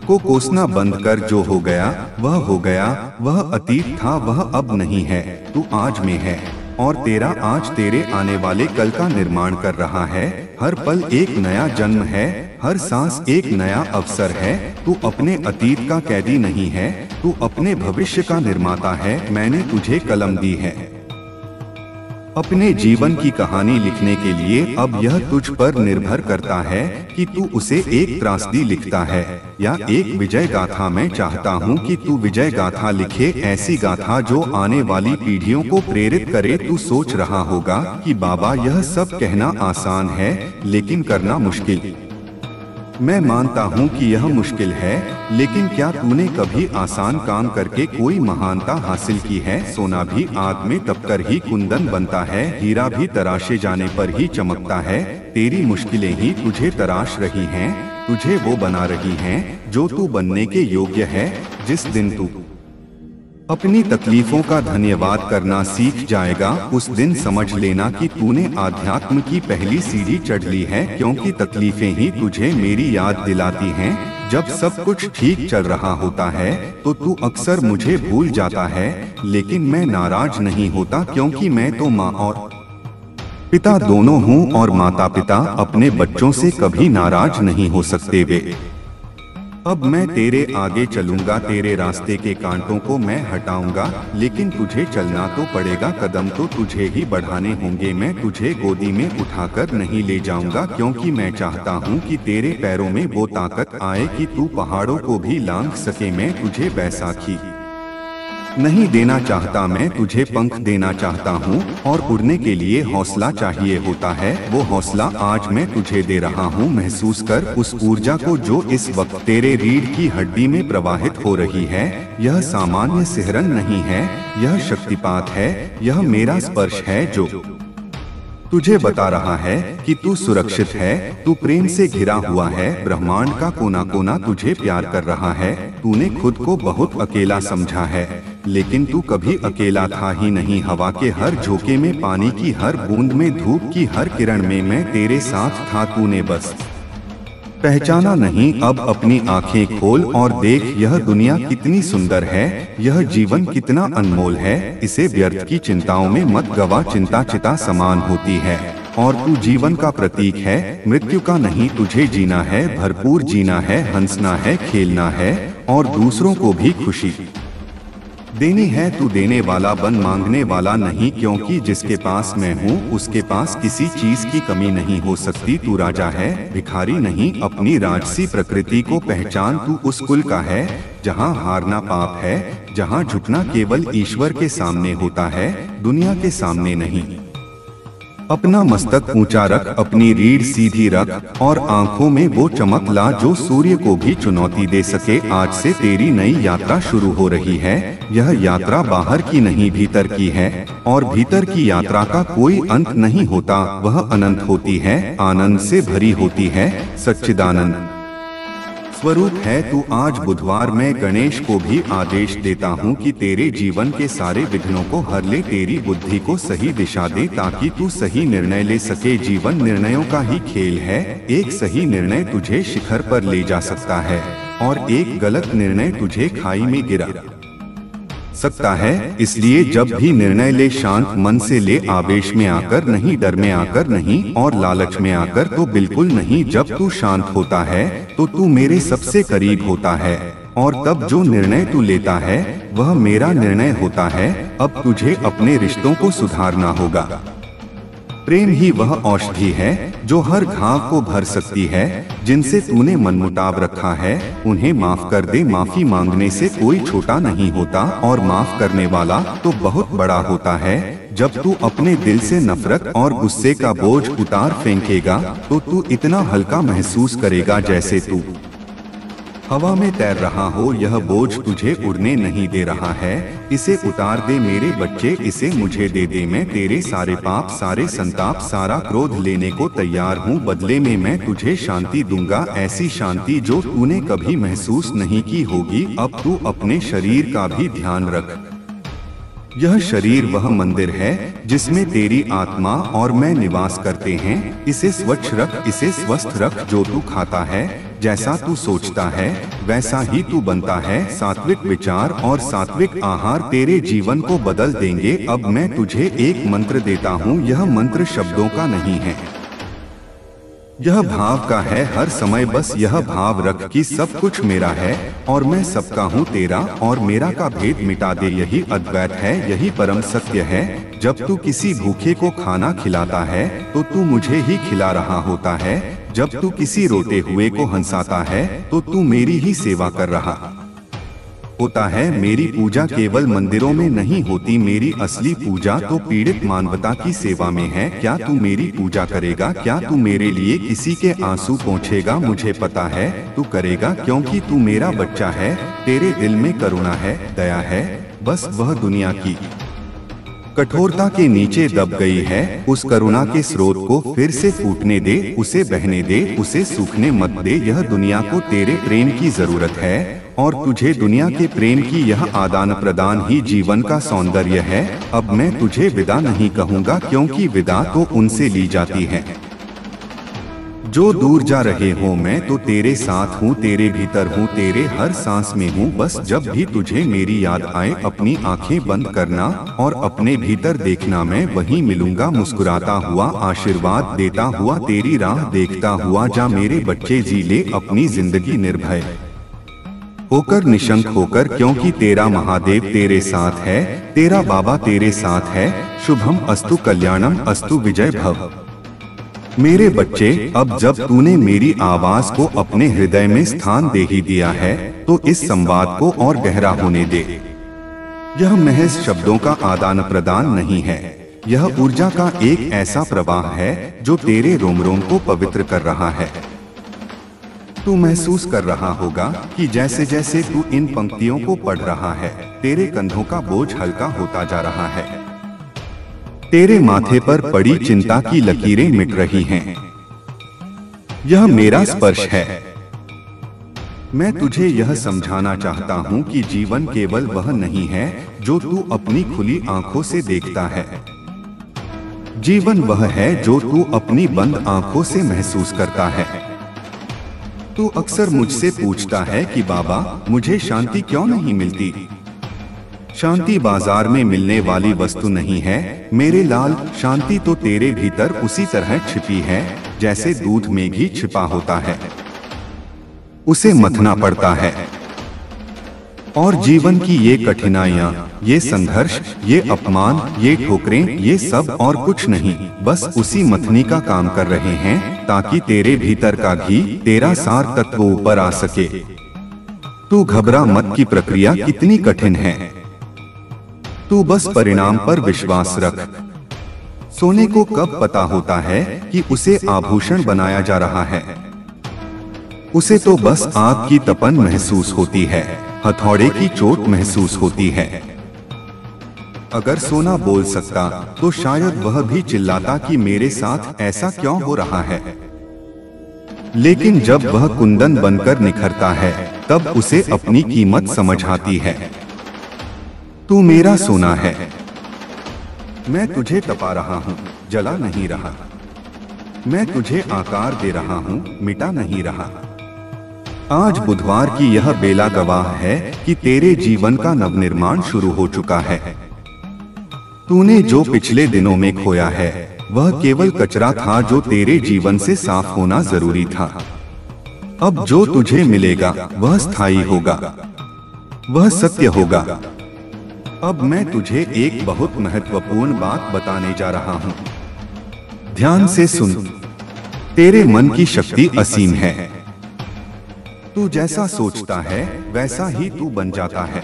Speaker 1: को कोसना बंद कर। जो हो गया वह हो गया, वह अतीत था, वह अब नहीं है। तू आज में है और तेरा आज तेरे आने वाले कल का निर्माण कर रहा है। हर पल एक नया जन्म है, हर सांस एक नया अवसर है। तू अपने अतीत का कैदी नहीं है, तू अपने भविष्य का निर्माता है। मैंने तुझे कलम दी है अपने जीवन की कहानी लिखने के लिए। अब यह तुझ पर निर्भर करता है कि तू उसे एक त्रासदी लिखता है या एक विजय गाथा। मैं चाहता हूँ कि तू विजय गाथा लिखे, ऐसी गाथा जो आने वाली पीढ़ियों को प्रेरित करे। तू सोच रहा होगा कि बाबा यह सब कहना आसान है लेकिन करना मुश्किल। मैं मानता हूँ कि यह मुश्किल है, लेकिन क्या तूने कभी आसान काम करके कोई महानता हासिल की है? सोना भी आग में तपकर ही कुंदन बनता है, हीरा भी तराशे जाने पर ही चमकता है। तेरी मुश्किलें ही तुझे तराश रही हैं, तुझे वो बना रही हैं जो तू बनने के योग्य है। जिस दिन तू अपनी तकलीफों का धन्यवाद करना सीख जाएगा, उस दिन समझ लेना कि तूने आध्यात्म की पहली सीढ़ी चढ़ ली है। क्योंकि तकलीफें ही तुझे मेरी याद दिलाती हैं। जब सब कुछ ठीक चल रहा होता है तो तू अक्सर मुझे भूल जाता है, लेकिन मैं नाराज नहीं होता, क्योंकि मैं तो माँ और पिता दोनों हूँ और माता पिता अपने बच्चों से कभी नाराज नहीं हो सकते। वे अब मैं तेरे आगे चलूंगा, तेरे रास्ते के कांटों को मैं हटाऊंगा, लेकिन तुझे चलना तो पड़ेगा, कदम तो तुझे ही बढ़ाने होंगे। मैं तुझे गोदी में उठाकर नहीं ले जाऊंगा, क्योंकि मैं चाहता हूं कि तेरे पैरों में वो ताकत आए कि तू पहाड़ों को भी लांघ सके। मैं तुझे बैसाखी नहीं देना चाहता, मैं तुझे पंख देना चाहता हूँ और उड़ने के लिए हौसला चाहिए होता है। वो हौसला आज मैं तुझे दे रहा हूँ। महसूस कर उस ऊर्जा को जो इस वक्त तेरे रीढ़ की हड्डी में प्रवाहित हो रही है। यह सामान्य सिहरन नहीं है, यह शक्तिपात है, यह मेरा स्पर्श है जो तुझे बता रहा है कि तू सुरक्षित है, तू प्रेम से घिरा हुआ है। ब्रह्मांड का कोना कोना तुझे प्यार कर रहा है। तूने खुद को बहुत अकेला समझा है, लेकिन तू कभी अकेला था ही नहीं। हवा के हर झोंके में, पानी की हर बूंद में, धूप की हर किरण में मैं तेरे साथ था। तूने बस पहचाना नहीं। अब अपनी आंखें खोल और देख, यह दुनिया कितनी सुंदर है, यह जीवन कितना अनमोल है। इसे व्यर्थ की चिंताओं में मत गवा, चिंता चिता समान होती है और तू जीवन का प्रतीक है, मृत्यु का नहीं। तुझे जीना है, भरपूर जीना है, हंसना है, खेलना है और दूसरों को भी खुशी देनी है। तू देने वाला बन, मांगने वाला नहीं, क्योंकि जिसके पास मैं हूँ उसके पास किसी चीज की कमी नहीं हो सकती। तू राजा है, भिखारी नहीं। अपनी राजसी प्रकृति को पहचान। तू उस कुल का है जहाँ हारना पाप है, जहाँ झुकना केवल ईश्वर के सामने होता है, दुनिया के सामने नहीं। अपना मस्तक ऊंचा रख, अपनी रीढ़ सीधी रख और आंखों में वो चमक ला जो सूर्य को भी चुनौती दे सके। आज से तेरी नई यात्रा शुरू हो रही है। यह यात्रा बाहर की नहीं, भीतर की है और भीतर की यात्रा का कोई अंत नहीं होता, वह अनंत होती है, आनंद से भरी होती है, सच्चिदानंद स्वरूप है तू आज बुधवार। मैं गणेश को भी आदेश देता हूँ कि तेरे जीवन के सारे विघ्नों को हर ले, तेरी बुद्धि को सही दिशा दे ताकि तू सही निर्णय ले सके। जीवन निर्णयों का ही खेल है, एक सही निर्णय तुझे शिखर पर ले जा सकता है और एक गलत निर्णय तुझे खाई में गिरा सकता है। इसलिए जब भी निर्णय ले शांत मन से ले, आवेश में आकर नहीं, डर में आकर नहीं और लालच में आकर तो बिल्कुल नहीं। जब तू शांत होता है तो तू मेरे सबसे करीब होता है और तब जो निर्णय तू लेता है वह मेरा निर्णय होता है। अब तुझे अपने रिश्तों को सुधारना होगा। प्रेम ही वह औषधि है जो हर घाव को भर सकती है। जिनसे तूने मनमुटाव रखा है उन्हें माफ कर दे। माफी मांगने से कोई छोटा नहीं होता और माफ करने वाला तो बहुत बड़ा होता है। जब तू अपने दिल से नफरत और गुस्से का बोझ उतार फेंकेगा तो तू इतना हल्का महसूस करेगा जैसे तू हवा में तैर रहा हो। यह बोझ तुझे उड़ने नहीं दे रहा है, इसे उतार दे मेरे बच्चे, इसे मुझे दे दे। मैं तेरे सारे पाप, सारे संताप, सारा क्रोध लेने को तैयार हूँ। बदले में मैं तुझे शांति दूंगा, ऐसी शांति जो तूने कभी महसूस नहीं की होगी। अब तू अपने शरीर का भी ध्यान रख। यह शरीर वह मंदिर है जिसमें तेरी आत्मा और मैं निवास करते हैं। इसे स्वच्छ रख, इसे स्वस्थ रख। जो तू खाता है, जैसा तू सोचता है वैसा ही तू बनता है। सात्विक विचार और सात्विक आहार तेरे जीवन को बदल देंगे। अब मैं तुझे एक मंत्र देता हूँ। यह मंत्र शब्दों का नहीं है, यह भाव का है। हर समय बस यह भाव रख कि सब कुछ मेरा है और मैं सबका हूँ। तेरा और मेरा का भेद मिटा दे, यही अद्वैत है, यही परम सत्य है। जब तू किसी भूखे को खाना खिलाता है तो तू मुझे ही खिला रहा होता है। जब तू किसी रोते हुए को हंसाता है तो तू मेरी ही सेवा कर रहा होता है। मेरी पूजा केवल मंदिरों में नहीं होती, मेरी असली पूजा तो पीड़ित मानवता की सेवा में है। क्या तू मेरी पूजा करेगा? क्या तू मेरे लिए किसी के आंसू पोंछेगा? मुझे पता है तू करेगा, क्योंकि तू मेरा बच्चा है। तेरे दिल में करुणा है, दया है, बस वह दुनिया की कठोरता के नीचे दब गई है। उस करुणा के स्रोत को फिर से फूटने दे, उसे बहने दे, उसे सूखने मत दे। यह दुनिया को तेरे प्रेम की जरूरत है और तुझे दुनिया के प्रेम की यह आदान प्रदान ही जीवन का सौंदर्य है। अब मैं तुझे विदा नहीं कहूँगा, क्योंकि विदा तो उनसे ली जाती है जो दूर जा रहे हो। मैं तो तेरे साथ हूँ, तेरे भीतर हूँ, तेरे हर सांस में हूँ। बस जब भी तुझे मेरी याद आए अपनी आंखें बंद करना और अपने भीतर देखना। मैं वहीं मिलूंगा, मुस्कुराता हुआ, आशीर्वाद देता हुआ, तेरी राह देखता हुआ। जा मेरे बच्चे, जी ले अपनी जिंदगी निर्भय होकर, निशंक होकर, क्योंकि तेरा महादेव तेरे साथ है, तेरा बाबा तेरे साथ है। शुभम अस्तु, कल्याणम अस्तु, विजय भव। मेरे बच्चे, अब जब तूने मेरी आवाज को अपने हृदय में स्थान दे ही दिया है तो इस संवाद को और गहरा होने दे। यह महज शब्दों का आदान प्रदान नहीं है, यह ऊर्जा का एक ऐसा प्रवाह है जो तेरे रोम रोम को पवित्र कर रहा है। तू महसूस कर रहा होगा कि जैसे जैसे तू इन पंक्तियों को पढ़ रहा है तेरे कंधों का बोझ हल्का होता जा रहा है। तेरे माथे पर पड़ी चिंता की लकीरें मिट रही हैं। यह मेरा स्पर्श है। मैं तुझे यह समझाना चाहता हूँ कि जीवन केवल वह नहीं है जो तू अपनी खुली आंखों से देखता है। जीवन वह है जो तू अपनी बंद आंखों से महसूस करता है। तू अक्सर मुझसे पूछता है कि बाबा, मुझे शांति क्यों नहीं मिलती? शांति बाजार में मिलने वाली वस्तु नहीं है मेरे लाल। शांति तो तेरे भीतर उसी तरह छिपी है जैसे दूध में घी छिपा होता है। उसे मथना पड़ता है और जीवन की ये कठिनाइयाँ, ये संघर्ष, ये अपमान, ये ठोकरें, ये सब और कुछ नहीं, बस उसी मथनी का काम कर रहे हैं ताकि तेरे भीतर का घी, तेरा सार तत्व ऊपर आ सके। तू घबरा मत कि प्रक्रिया कितनी कठिन है। तू बस परिणाम पर विश्वास रख। सोने को कब पता होता है कि उसे आभूषण बनाया जा रहा है? उसे तो बस आग की तपन महसूस होती है, हथौड़े की चोट महसूस होती है। अगर सोना बोल सकता तो शायद वह भी चिल्लाता कि मेरे साथ ऐसा क्यों हो रहा है। लेकिन जब वह कुंदन बनकर निखरता है तब उसे अपनी कीमत समझ आती है। तू मेरा सोना है, मैं तुझे तपा रहा हूँ, जला नहीं रहा। मैं तुझे आकार दे रहा हूँ, मिटा नहीं रहा। आज बुधवार की यह बेला गवाह है कि तेरे जीवन का नवनिर्माण शुरू हो चुका है। तूने जो पिछले दिनों में खोया है वह केवल कचरा था जो तेरे जीवन से साफ होना जरूरी था। अब जो तुझे मिलेगा वह स्थायी होगा, वह सत्य होगा। अब मैं तुझे एक बहुत महत्वपूर्ण बात बताने जा रहा हूँ। ध्यान से सुन। तेरे मन की शक्ति असीम है। तू जैसा सोचता है वैसा ही तू बन जाता है।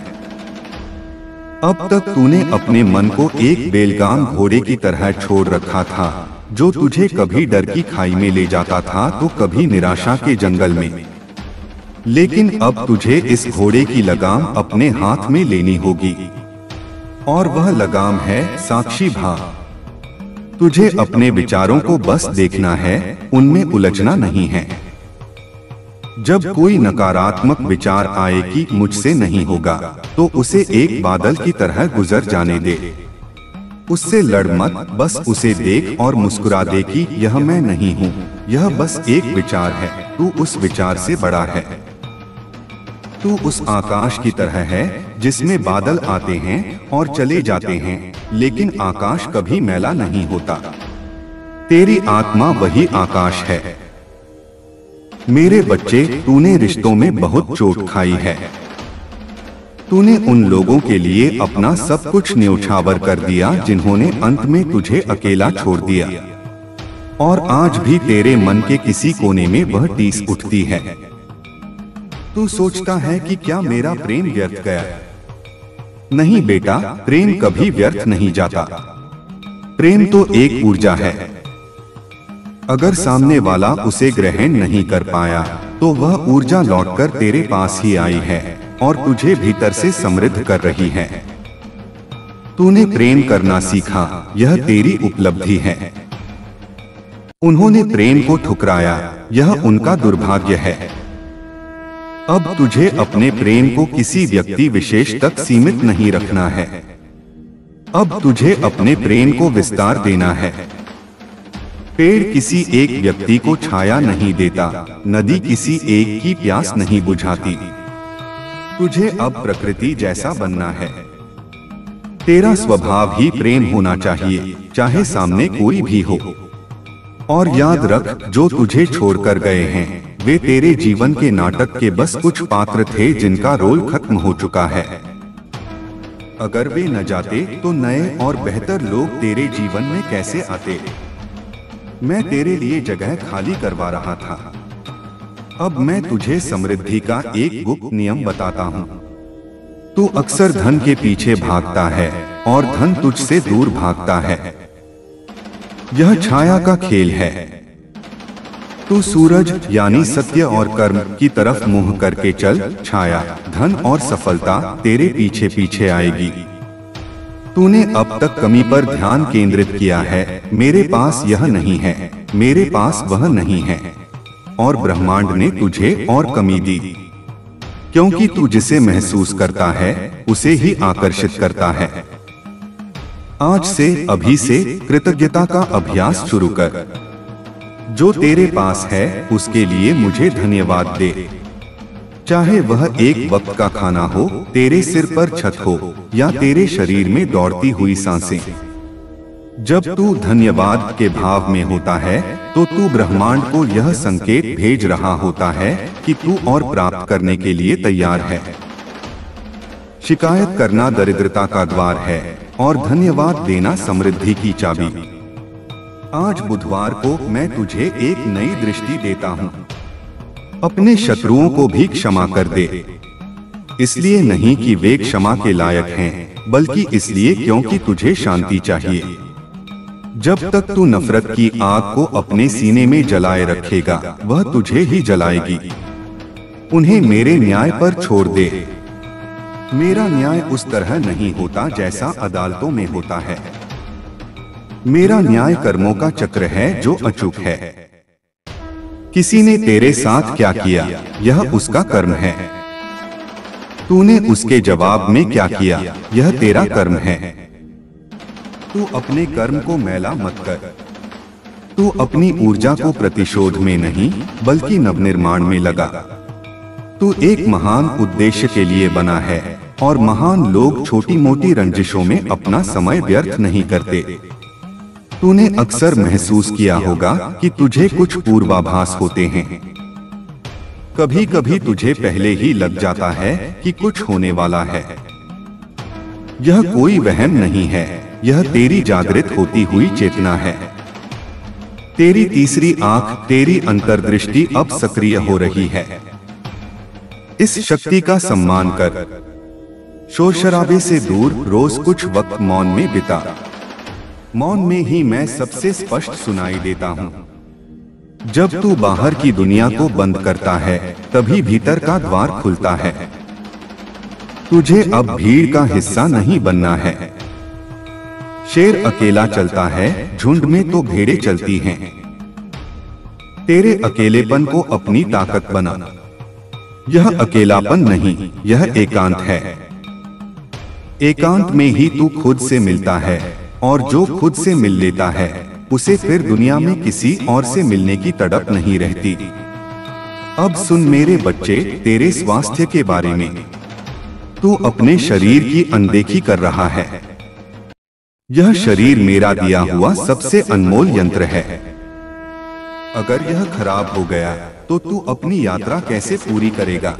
Speaker 1: अब तक तूने अपने मन को एक बेलगाम घोड़े की तरह छोड़ रखा था, जो तुझे कभी डर की खाई में ले जाता था तो कभी निराशा के जंगल में। लेकिन अब तुझे इस घोड़े की लगाम अपने हाथ में लेनी होगी, और वह लगाम है साक्षी भाव। तुझे अपने विचारों को बस देखना है, उनमें उलझना नहीं है। जब कोई नकारात्मक विचार आए कि मुझसे नहीं होगा, तो उसे एक बादल की तरह गुजर जाने दे। उससे लड़ मत, बस उसे देख और मुस्कुरा दे कि यह मैं नहीं हूँ, यह बस एक विचार है, तू उस विचार से बड़ा है। तू उस आकाश की तरह है जिसमें बादल आते हैं और चले जाते हैं, लेकिन आकाश कभी मैला नहीं होता। तेरी आत्मा वही आकाश है। मेरे बच्चे, तूने रिश्तों में बहुत चोट खाई है। तूने उन लोगों के लिए अपना सब कुछ न्यौछावर कर दिया जिन्होंने अंत में तुझे अकेला छोड़ दिया, और आज भी तेरे मन के किसी कोने में वह टीस उठती है। तू सोचता है कि क्या मेरा प्रेम व्यर्थ गया? नहीं बेटा, प्रेम कभी व्यर्थ नहीं जाता। प्रेम तो एक ऊर्जा है। अगर सामने वाला उसे ग्रहण नहीं कर पाया तो वह ऊर्जा लौटकर तेरे पास ही आई है और तुझे भीतर से समृद्ध कर रही है। तूने प्रेम करना सीखा, यह तेरी उपलब्धि है। उन्होंने प्रेम को ठुकराया, यह उनका दुर्भाग्य है। अब तुझे अपने प्रेम को किसी व्यक्ति विशेष तक सीमित नहीं रखना है। अब तुझे अपने प्रेम को विस्तार देना है। पेड़ किसी एक व्यक्ति को छाया नहीं देता, नदी किसी एक की प्यास नहीं बुझाती। तुझे अब प्रकृति जैसा बनना है। तेरा स्वभाव ही प्रेम होना चाहिए, चाहे सामने कोई भी हो। और याद रख, जो तुझे छोड़कर गए हैं वे तेरे जीवन के नाटक के बस कुछ पात्र थे जिनका रोल खत्म हो चुका है। अगर वे न जाते तो नए और बेहतर लोग तेरे जीवन में कैसे आते? मैं तेरे लिए जगह खाली करवा रहा था। अब मैं तुझे समृद्धि का एक गुप्त नियम बताता हूँ। तू अक्सर धन के पीछे भागता है और धन तुझसे दूर भागता है। यह छाया का खेल है। तू सूरज यानी सत्य और कर्म की तरफ मुंह करके चल। छाया, धन और सफलता तेरे पीछे पीछे आएगी। तूने अब तक कमी पर ध्यान केंद्रित किया है। मेरे पास यह नहीं है, मेरे पास वह नहीं है, और ब्रह्मांड ने तुझे और कमी दी, क्योंकि तू जिसे महसूस करता है उसे ही आकर्षित करता है। आज से, अभी से कृतज्ञता का अभ्यास शुरू कर। जो तेरे पास है उसके लिए मुझे धन्यवाद दे। चाहे वह एक वक्त का खाना हो, तेरे सिर पर छत हो, या तेरे शरीर में दौड़ती हुई सांसें। जब तू धन्यवाद के भाव में होता है तो तू ब्रह्मांड को यह संकेत भेज रहा होता है कि तू और प्राप्त करने के लिए तैयार है। शिकायत करना दरिद्रता का द्वार है और धन्यवाद देना समृद्धि की चाबी। आज बुधवार को मैं तुझे एक नई दृष्टि देता हूँ। अपने शत्रुओं को भी क्षमा कर दे, इसलिए नहीं कि वे क्षमा के लायक हैं, बल्कि इसलिए क्योंकि तुझे शांति चाहिए। जब तक तू नफरत की आग को अपने सीने में जलाए रखेगा, वह तुझे ही जलाएगी। उन्हें मेरे न्याय पर छोड़ दे। मेरा न्याय उस तरह नहीं होता जैसा अदालतों में होता है। मेरा न्याय कर्मों का चक्र है जो अचूक है। किसी ने तेरे साथ क्या किया, यह उसका कर्म है। तूने उसके जवाब में क्या किया, यह तेरा कर्म है। तू अपने कर्म को मैला मत कर। तू अपनी ऊर्जा को प्रतिशोध में नहीं बल्कि नवनिर्माण में लगा। तू एक महान उद्देश्य के लिए बना है और महान लोग छोटी मोटी रंजिशों में अपना समय व्यर्थ नहीं करते। तूने अक्सर महसूस किया होगा कि तुझे कुछ पूर्वाभास होते हैं। कभी कभी तुझे पहले ही लग जाता है कि कुछ होने वाला है। यह कोई वहम नहीं है, यह तेरी जागृत होती हुई चेतना है। तेरी तीसरी आंख, तेरी अंतर्दृष्टि अब सक्रिय हो रही है। इस शक्ति का सम्मान कर। शोर शराबे से दूर रोज कुछ वक्त मौन में बिता। मौन में ही मैं सबसे स्पष्ट सुनाई देता हूँ। जब तू बाहर की दुनिया को बंद करता है तभी भीतर का द्वार खुलता है। तुझे अब भीड़ का हिस्सा नहीं बनना है। शेर अकेला चलता है, झुंड में तो भेड़ें चलती हैं। तेरे अकेलेपन को अपनी ताकत बना। यह अकेलापन नहीं, यह एकांत है। एकांत में ही तू खुद से मिलता है और जो खुद से मिल लेता है उसे फिर दुनिया में किसी और से मिलने की तड़प नहीं रहती। अब सुन मेरे बच्चे, तेरे स्वास्थ्य के बारे में। तू अपने शरीर की अनदेखी कर रहा है। यह शरीर मेरा दिया हुआ सबसे अनमोल यंत्र है। अगर यह खराब हो गया तो तू अपनी यात्रा कैसे पूरी करेगा?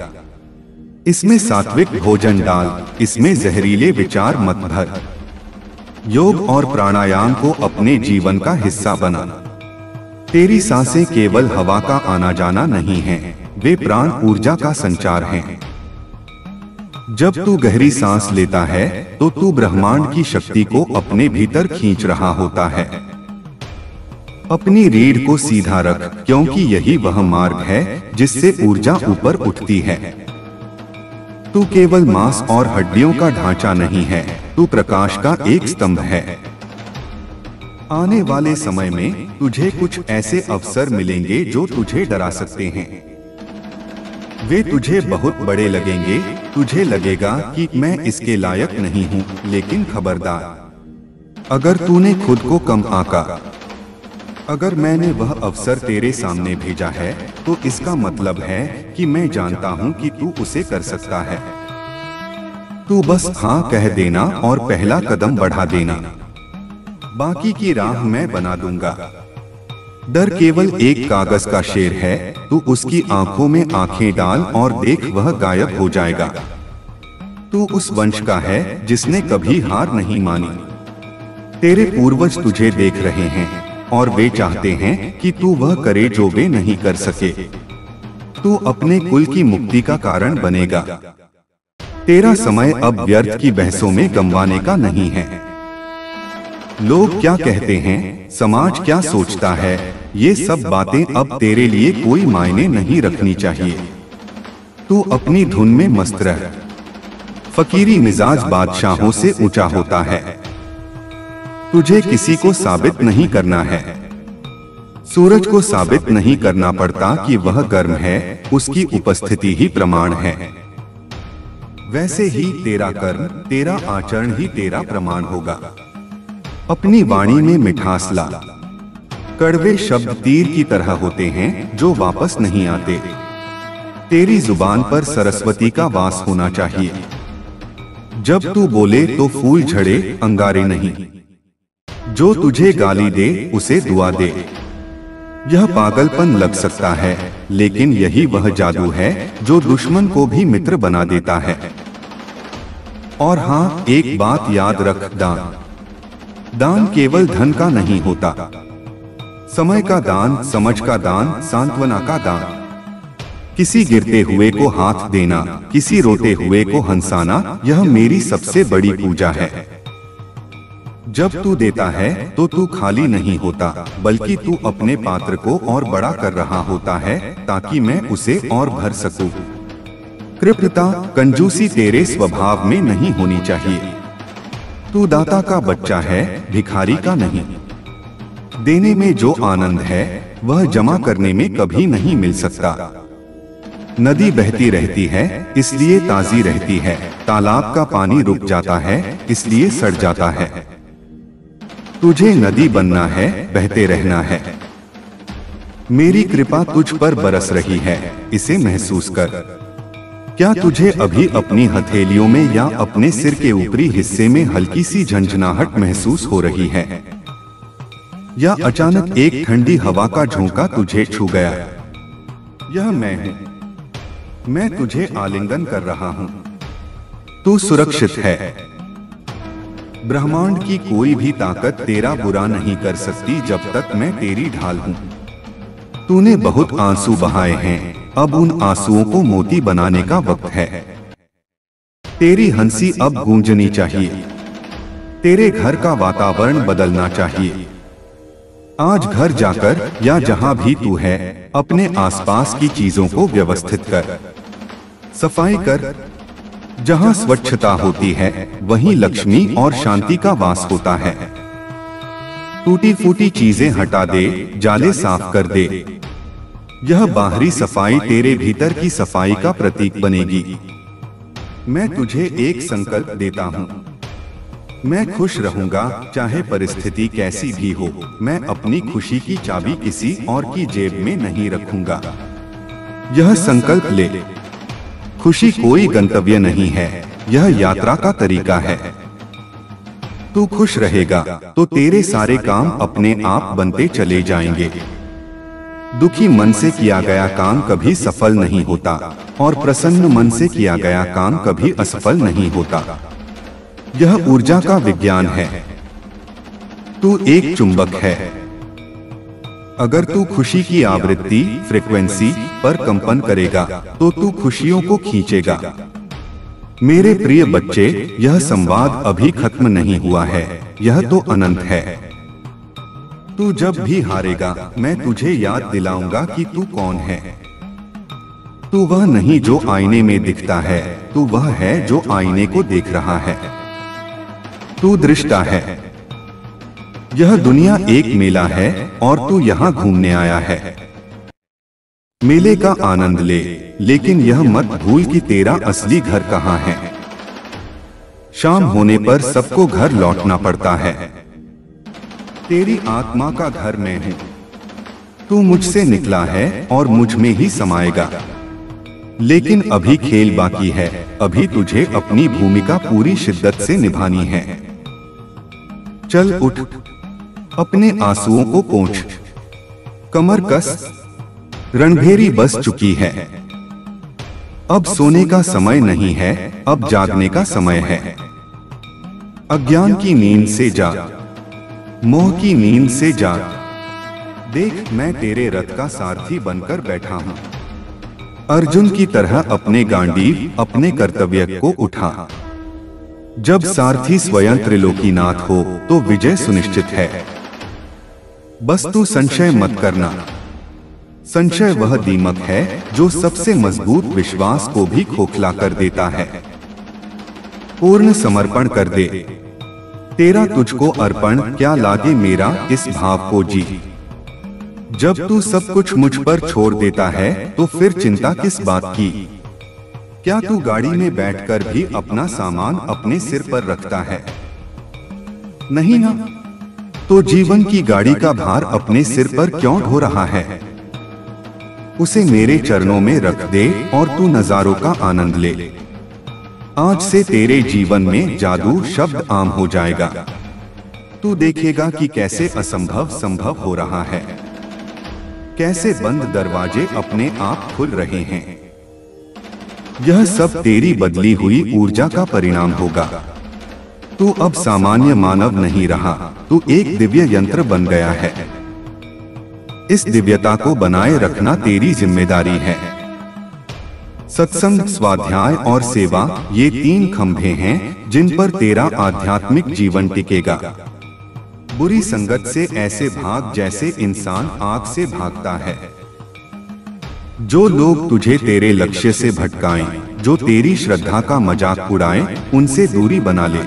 Speaker 1: इसमें सात्विक भोजन डाल, इसमें जहरीले विचार मत भर। योग और प्राणायाम को अपने जीवन का हिस्सा बना। तेरी सांसें केवल हवा का आना जाना नहीं है, वे प्राण ऊर्जा का संचार हैं। जब तू गहरी सांस लेता है तो तू ब्रह्मांड की शक्ति को अपने भीतर खींच रहा होता है। अपनी रीढ़ को सीधा रख, क्योंकि यही वह मार्ग है जिससे ऊर्जा ऊपर उठती है। तू केवल मांस और हड्डियों का ढांचा नहीं है, तू प्रकाश का एक स्तंभ है। आने वाले समय में तुझे कुछ ऐसे अवसर मिलेंगे जो तुझे डरा सकते हैं। वे तुझे बहुत बड़े लगेंगे। तुझे लगेगा कि मैं इसके लायक नहीं हूँ, लेकिन खबरदार, अगर तूने खुद को कम आंका, अगर मैंने वह अवसर तेरे सामने भेजा है तो इसका मतलब है कि मैं जानता हूं कि तू उसे कर सकता है। तू बस हाँ कह देना और पहला कदम बढ़ा देना। बाकी की राह मैं बना दूंगा। डर केवल एक कागज का शेर है। तू उसकी आंखों में आंखें डाल और देख, वह गायब हो जाएगा। तू उस वंश का है जिसने कभी हार नहीं मानी। तेरे पूर्वज तुझे देख रहे हैं और वे चाहते हैं कि तू वह करे जो वे नहीं कर सके। तू अपने कुल की मुक्ति का कारण बनेगा। तेरा समय अब व्यर्थ की बहसों में गंवाने का नहीं है। लोग क्या कहते हैं, समाज क्या सोचता है, ये सब बातें अब तेरे लिए कोई मायने नहीं रखनी चाहिए। तू अपनी धुन में मस्त रह। फकीरी मिजाज बादशाहों से ऊंचा होता है। तुझे किसी को साबित नहीं करना है। सूरज को साबित नहीं करना पड़ता कि वह गर्म है, उसकी उपस्थिति ही प्रमाण है। वैसे ही तेरा कर्म, तेरा आचरण ही तेरा प्रमाण होगा। अपनी वाणी में मिठास ला। कड़वे शब्द तीर की तरह होते हैं जो वापस नहीं आते। तेरी जुबान पर सरस्वती का वास होना चाहिए। जब तू बोले तो फूल झड़े, अंगारे नहीं। जो तुझे गाली दे उसे दुआ दे। यह पागलपन लग सकता है, लेकिन यही वह जादू है जो दुश्मन को भी मित्र बना देता है। और हाँ, एक बात याद रख, दान केवल धन का नहीं होता। समय का दान, समझ का दान, सांत्वना का दान। किसी गिरते हुए को हाथ देना, किसी रोते हुए को हंसाना, यह मेरी सबसे बड़ी पूजा है। जब तू देता है तो तू खाली नहीं होता, बल्कि तू अपने पात्र को और बड़ा कर रहा होता है ताकि मैं उसे और भर सकूं। कृपणता, कंजूसी तेरे स्वभाव में नहीं होनी चाहिए। तू दाता का बच्चा है, भिखारी का नहीं। देने में जो आनंद है वह जमा करने में कभी नहीं मिल सकता। नदी बहती रहती है इसलिए ताजी रहती है, तालाब का पानी रुक जाता है इसलिए सड़ जाता है। तुझे नदी बनना है, बहते रहना है। मेरी कृपा तुझ पर बरस रही है, इसे महसूस कर। क्या तुझे अभी अपनी हथेलियों में या अपने सिर के ऊपरी हिस्से में हल्की सी झंझनाहट महसूस हो रही है, या अचानक एक ठंडी हवा का झोंका तुझे छू गया? यह मैं हूं, मैं तुझे आलिंगन कर रहा हूं। तू सुरक्षित है। ब्रह्मांड की कोई भी ताकत तेरा बुरा नहीं कर सकती जब तक मैं तेरी ढाल हूं। तूने बहुत आंसू बहाए हैं, अब उन आंसुओं को मोती बनाने का वक्त है। तेरी हंसी अब गूंजनी चाहिए, तेरे घर का वातावरण बदलना चाहिए। आज घर जाकर या जहां भी तू है, अपने आसपास की चीजों को व्यवस्थित कर, सफाई कर। जहां स्वच्छता होती है वहीं लक्ष्मी और शांति का वास होता है। टूटी फूटी चीजें हटा दे, जाले साफ कर दे। यह बाहरी सफाई तेरे भीतर की सफाई का प्रतीक बनेगी। मैं तुझे एक संकल्प देता हूं, मैं खुश रहूंगा चाहे परिस्थिति कैसी भी हो। मैं अपनी खुशी की चाबी किसी और की जेब में नहीं रखूंगा। यह संकल्प ले। खुशी कोई गंतव्य नहीं है, यह यात्रा का तरीका है। तू खुश रहेगा तो तेरे सारे काम अपने आप बनते चले जाएंगे। दुखी मन से किया गया काम कभी सफल नहीं होता और प्रसन्न मन से किया गया काम कभी असफल नहीं होता। यह ऊर्जा का विज्ञान है। तू एक चुंबक है। अगर तू खुशी की आवृत्ति फ्रीक्वेंसी पर कंपन करेगा तो तू खुशियों को खींचेगा। मेरे प्रिय बच्चे, यह संवाद अभी खत्म नहीं हुआ है, यह तो अनंत है। तू जब भी हारेगा मैं तुझे याद दिलाऊंगा कि तू कौन है। तू वह नहीं जो आईने में दिखता है, तू वह है जो आईने को देख रहा है। तू दृष्टा है। यह दुनिया एक मेला है और तू यहाँ घूमने आया है। मेले का आनंद ले, लेकिन यह मत भूल कि तेरा असली घर कहाँ है। शाम होने पर सबको घर लौटना पड़ता है। तेरी आत्मा का घर मैं हूँ। तू मुझसे निकला है और मुझ में ही समाएगा। लेकिन अभी खेल बाकी है, अभी तुझे अपनी भूमिका पूरी शिद्दत से निभानी है। चल उठ, अपने आंसुओं को पोंछ, कमर कस, रणभेरी बस चुकी है। अब सोने का समय नहीं है, अब जागने का समय है। अज्ञान की नींद से जाग, मोह की नींद से जाग। देख, मैं तेरे रथ का सारथी बनकर बैठा हूं। अर्जुन की तरह अपने गांडीव, अपने कर्तव्य को उठा। जब सारथी स्वयं त्रिलोकीनाथ हो तो विजय सुनिश्चित है। बस तू संशय मत करना। संशय वह दीमक है जो सबसे मजबूत विश्वास को भी खोखला कर देता है। पूर्ण समर्पण कर दे। तेरा तुझको अर्पण क्या लागे मेरा, इस भाव को जी। जब तू सब कुछ मुझ पर छोड़ देता है तो फिर चिंता किस बात की। क्या तू गाड़ी में बैठकर भी अपना सामान अपने सिर पर रखता है? नहीं ना, तो जीवन की गाड़ी का भार अपने सिर पर क्यों ढो रहा है? उसे मेरे चरणों में रख दे और तू नजारों का आनंद ले। आज से तेरे जीवन में जादू शब्द आम हो जाएगा। तू देखेगा कि कैसे असंभव संभव हो रहा है, कैसे बंद दरवाजे अपने आप खुल रहे हैं। यह सब तेरी बदली हुई ऊर्जा का परिणाम होगा। तू अब सामान्य मानव नहीं रहा, तू एक दिव्य यंत्र बन गया है। इस दिव्यता को बनाए रखना तेरी जिम्मेदारी है। सत्संग, स्वाध्याय और सेवा ये तीन खंभे हैं जिन पर तेरा आध्यात्मिक जीवन टिकेगा। बुरी संगत से ऐसे भाग जैसे इंसान आग से भागता है। जो लोग तुझे तेरे लक्ष्य से भटकाएं, जो तेरी श्रद्धा का मजाक उड़ाएं, उनसे दूरी बना ले।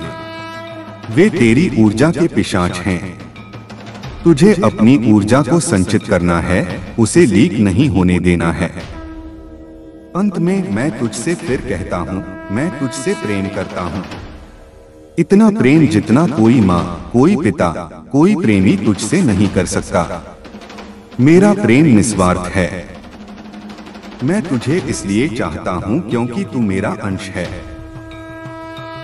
Speaker 1: वे तेरी ऊर्जा के पिशाच हैं। तुझे अपनी ऊर्जा को संचित करना है, उसे लीक नहीं होने देना है। अंत में मैं तुझसे फिर कहता हूँ, मैं तुझसे प्रेम करता हूँ। इतना प्रेम जितना कोई माँ, कोई पिता, कोई प्रेमी तुझसे नहीं कर सकता। मेरा प्रेम निस्वार्थ है। मैं तुझे इसलिए चाहता हूँ क्योंकि तू मेरा अंश है।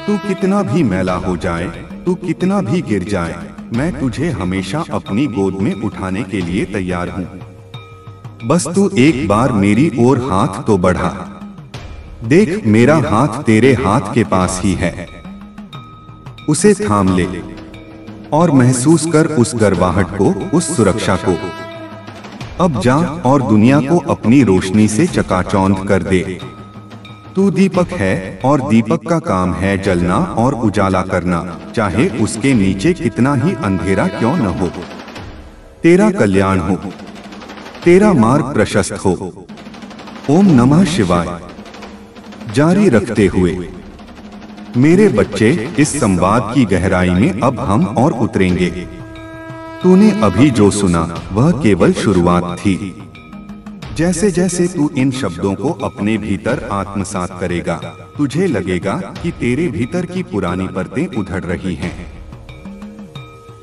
Speaker 1: तू कितना भी मैला हो जाए, तू कितना भी गिर जाए, मैं तुझे हमेशा अपनी गोद में उठाने के लिए तैयार हूँ। बस तू एक बार मेरी ओर हाथ तो बढ़ा। देख, मेरा हाथ तेरे हाथ के पास ही है। उसे थाम ले और महसूस कर उस गर्वाहट को, उस सुरक्षा को। अब जा और दुनिया को अपनी रोशनी से चकाचौंध कर दे। तू दीपक है और दीपक का काम है जलना और उजाला करना, चाहे उसके नीचे कितना ही अंधेरा क्यों न हो। तेरा कल्याण हो, तेरा मार्ग प्रशस्त हो। ओम नमः शिवाय। जारी रखते हुए मेरे बच्चे, इस संवाद की गहराई में अब हम और उतरेंगे। तूने अभी जो सुना वह केवल शुरुआत थी। जैसे जैसे तू इन शब्दों को अपने भीतर आत्मसात करेगा, तुझे लगेगा कि तेरे भीतर की पुरानी परतें उधड़ रही हैं।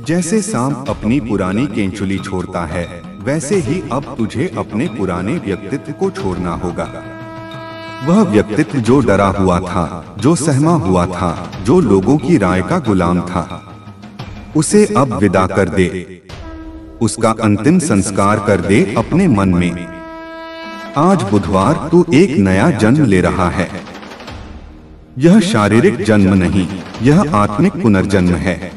Speaker 1: जैसे सांप अपनी पुरानी केंचुली छोड़ता है, वैसे ही अब तुझे अपने पुराने व्यक्तित्व को छोड़ना होगा। वह व्यक्तित्व जो डरा हुआ था, जो सहमा हुआ था, जो लोगों की राय का गुलाम था, उसे अब विदा कर दे। उसका अंतिम संस्कार कर दे अपने मन में। आज बुधवार तू एक नया जन्म ले रहा है। यह शारीरिक जन्म नहीं, यह आत्मिक पुनर्जन्म है।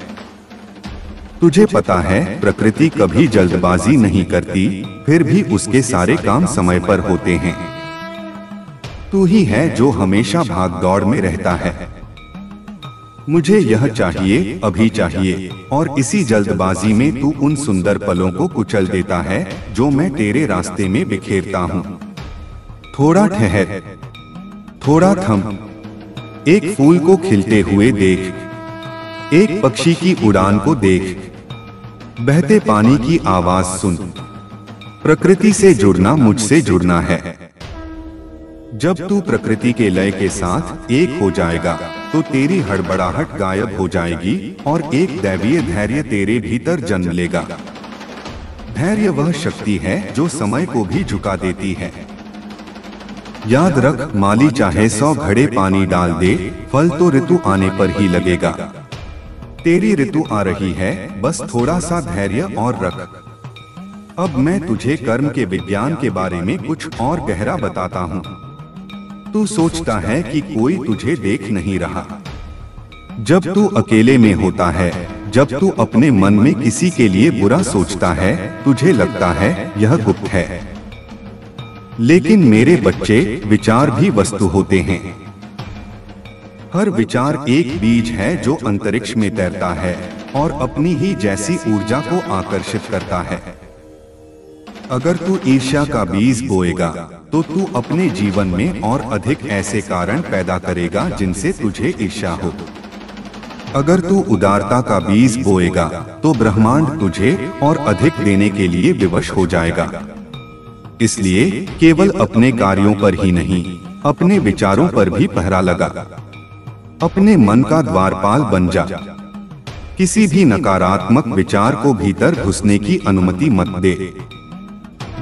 Speaker 1: तुझे पता है, प्रकृति कभी जल्दबाजी नहीं करती, फिर भी उसके सारे काम समय पर होते हैं। तू ही है जो हमेशा भागदौड़ में रहता है। मुझे यह चाहिए, अभी चाहिए, और इसी जल्दबाजी में तू उन सुंदर पलों को कुचल देता है जो मैं तेरे रास्ते में बिखेरता हूँ। थोड़ा ठहर, थोड़ा थम। एक फूल को खिलते हुए देख, एक पक्षी की उड़ान को देख, बहते पानी की आवाज सुन। प्रकृति से जुड़ना मुझसे जुड़ना है। जब तू प्रकृति के लय के साथ एक हो जाएगा, तो तेरी हड़बड़ाहट गायब हो जाएगी और एक दैवीय धैर्य तेरे भीतर जन्म लेगा। धैर्य वह शक्ति है जो समय को भी झुका देती है। याद रख, माली चाहे 100 घड़े पानी डाल दे, फल तो ऋतु आने पर ही लगेगा। तेरी ऋतु आ रही है, बस थोड़ा सा धैर्य और रख। अब मैं तुझे कर्म के विज्ञान के बारे में कुछ और गहरा बताता हूँ। तू सोचता है कि कोई तुझे देख नहीं रहा। जब तू अकेले में होता है, जब तू अपने मन में किसी के लिए बुरा सोचता है, तुझे लगता है यह गुप्त है। लेकिन मेरे बच्चे, विचार भी वस्तु होते हैं। हर विचार एक बीज है जो अंतरिक्ष में तैरता है और अपनी ही जैसी ऊर्जा को आकर्षित करता है। अगर तू ईर्ष्या का बीज बोएगा, तो तू अपने जीवन में और अधिक ऐसे कारण पैदा करेगा जिनसे तुझे ईर्ष्या हो। अगर तू उदारता का बीज बोएगा, तो ब्रह्मांड तुझे और अधिक देने के लिए विवश हो जाएगा। इसलिए केवल अपने कार्यों पर ही नहीं, अपने विचारों पर भी पहरा लगा। अपने मन का द्वारपाल बन जा। किसी भी नकारात्मक विचार को भीतर घुसने की अनुमति मत दे।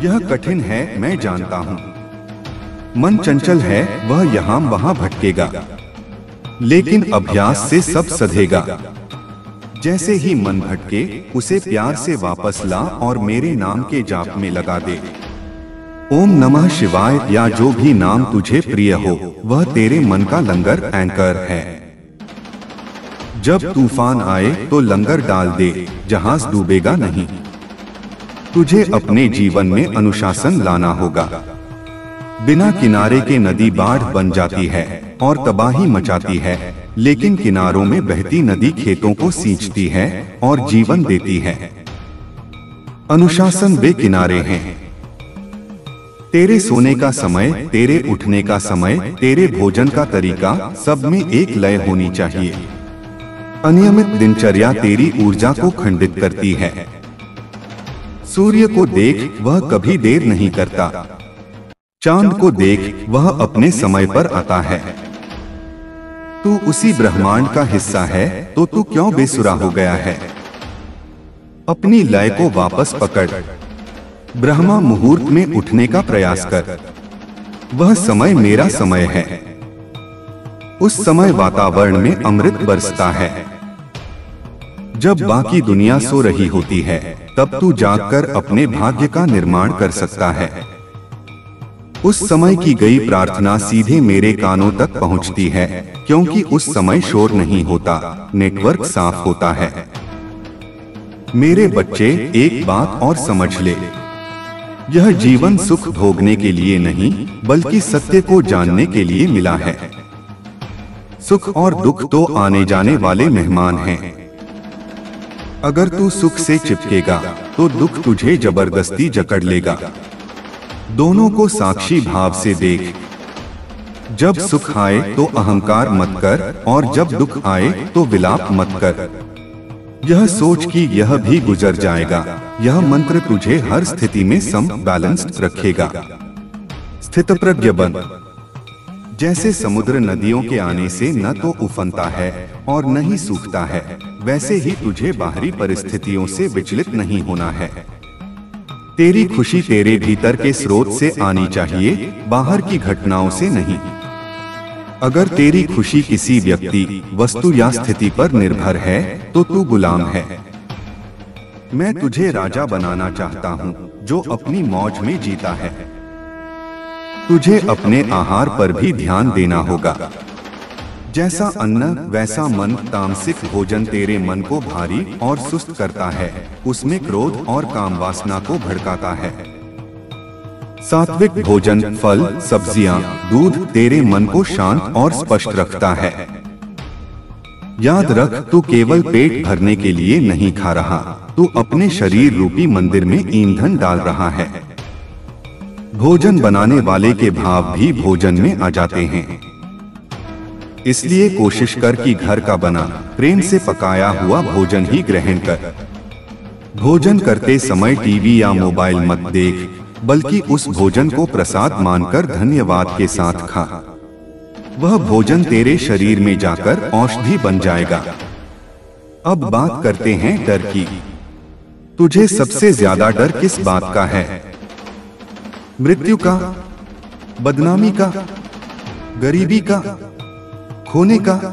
Speaker 1: यह कठिन है, मैं जानता हूँ। मन चंचल है, वह यहाँ वहाँ भटकेगा, लेकिन अभ्यास से सब सधेगा। जैसे ही मन भटके, उसे प्यार से वापस ला और मेरे नाम के जाप में लगा दे। ओम नमः शिवाय या जो भी नाम तुझे प्रिय हो, वह तेरे मन का लंगर एंकर है। जब तूफान आए तो लंगर डाल दे, जहाज डूबेगा नहीं। तुझे अपने जीवन में अनुशासन लाना होगा। बिना किनारे के नदी बाढ़ बन जाती है और तबाही मचाती है, लेकिन किनारों में बहती नदी खेतों को सींचती है और जीवन देती है। अनुशासन वे किनारे हैं। तेरे सोने का समय, तेरे उठने का समय, तेरे भोजन का तरीका, सब में एक लय होनी चाहिए। अनियमित दिनचर्या तेरी ऊर्जा को खंडित करती है। सूर्य को देख, वह कभी देर नहीं करता। चांद को देख, वह अपने समय पर आता है। तू उसी ब्रह्मांड का हिस्सा है, तो तू क्यों बेसुरा हो गया है? अपनी लय को वापस पकड़। ब्रह्मा मुहूर्त में उठने का प्रयास कर। वह समय मेरा समय है। उस समय वातावरण में अमृत बरसता है। जब बाकी दुनिया सो रही होती है, तब तू जागकर अपने भाग्य का निर्माण कर सकता है। उस समय की गई प्रार्थना सीधे मेरे कानों तक पहुंचती है, क्योंकि उस समय शोर नहीं होता, नेटवर्क साफ होता है। मेरे बच्चे, एक बात और समझ ले, यह जीवन सुख भोगने के लिए नहीं, बल्कि सत्य को जानने के लिए मिला है। सुख और दुख तो आने जाने वाले मेहमान हैं। अगर तू सुख से चिपकेगा, तो दुख तुझे जबरदस्ती जकड़ लेगा। दोनों को साक्षी भाव से देख। जब सुख आए तो अहंकार मत कर, और जब दुख आए तो विलाप मत कर। यह सोच कि यह भी गुजर जाएगा। यह मंत्र तुझे हर स्थिति में सम बैलेंस्ड रखेगा। स्थितप्रज्ञ बन। जैसे समुद्र नदियों के आने से न तो उफनता है और न ही सूखता है, वैसे ही तुझे बाहरी परिस्थितियों से विचलित नहीं होना है। तेरी खुशी तेरे भीतर के स्रोत से आनी चाहिए, बाहर की घटनाओं से नहीं। अगर तेरी खुशी किसी व्यक्ति, वस्तु या स्थिति पर निर्भर है, तो तू गुलाम है। मैं तुझे राजा बनाना चाहता हूँ, जो अपनी मौज में जीता है। तुझे अपने आहार पर भी ध्यान देना होगा। जैसा अन्न वैसा मन। तामसिक भोजन तेरे मन को भारी और सुस्त करता है, उसमें क्रोध और काम वासना को भड़काता है। सात्विक भोजन, फल, सब्जियां, दूध तेरे मन को शांत और स्पष्ट रखता है। याद रख, तू केवल पेट भरने के लिए नहीं खा रहा, तू अपने शरीर रूपी मंदिर में ईंधन डाल रहा है। भोजन बनाने वाले के भाव भी भोजन में आ जाते हैं। इसलिए कोशिश कर कि घर का बना, प्रेम से पकाया हुआ भोजन ही ग्रहण कर। भोजन करते समय टीवी या मोबाइल मत देख, बल्कि उस भोजन को प्रसाद मानकर धन्यवाद के साथ खा। वह भोजन तेरे शरीर में जाकर औषधि बन जाएगा। अब बात करते हैं डर की। तुझे सबसे ज्यादा डर किस बात का है? मृत्यु का, बदनामी का, गरीबी का, खोने का?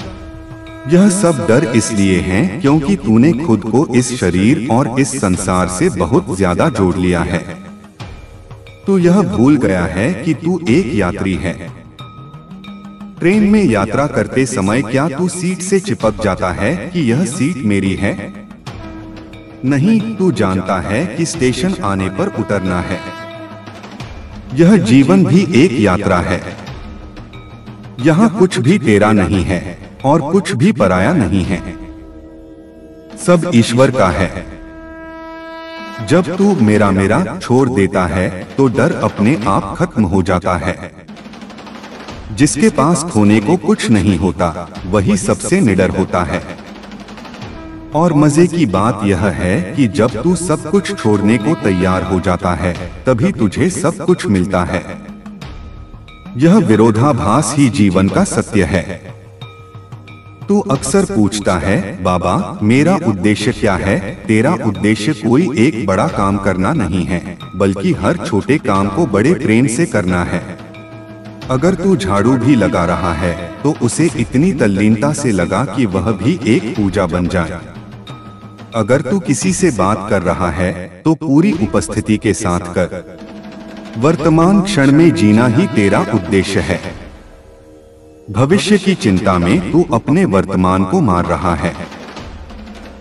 Speaker 1: यह सब डर इसलिए हैं क्योंकि तूने खुद को इस शरीर और इस संसार से बहुत ज्यादा जोड़ लिया है। तू यह भूल गया है कि तू एक यात्री है। ट्रेन में यात्रा करते समय क्या तू सीट से चिपक जाता है कि यह सीट मेरी है? नहीं, तू जानता है कि स्टेशन आने पर उतरना है। यह जीवन भी एक यात्रा है। यहाँ कुछ भी तेरा नहीं है और कुछ भी पराया नहीं है। सब ईश्वर का है। जब तू मेरा मेरा छोड़ देता है, तो डर अपने आप खत्म हो जाता है। जिसके पास खोने को कुछ नहीं होता, वही सबसे निडर होता है। और मजे की बात यह है कि जब तू सब कुछ छोड़ने को तैयार हो जाता है, तभी तुझे सब कुछ मिलता है। यह विरोधाभास ही जीवन का सत्य है। तू अक्सर पूछता है, बाबा मेरा उद्देश्य क्या है? तेरा उद्देश्य कोई एक बड़ा काम करना नहीं है, बल्कि हर छोटे काम को बड़े प्रेम से करना है। अगर तू झाड़ू भी लगा रहा है, तो उसे इतनी तल्लीनता से लगा कि वह भी एक पूजा बन जाए। अगर तू किसी से बात कर रहा है, तो पूरी उपस्थिति के साथ कर। वर्तमान क्षण में जीना ही तेरा उद्देश्य है। भविष्य की चिंता में तू अपने वर्तमान को मार रहा है।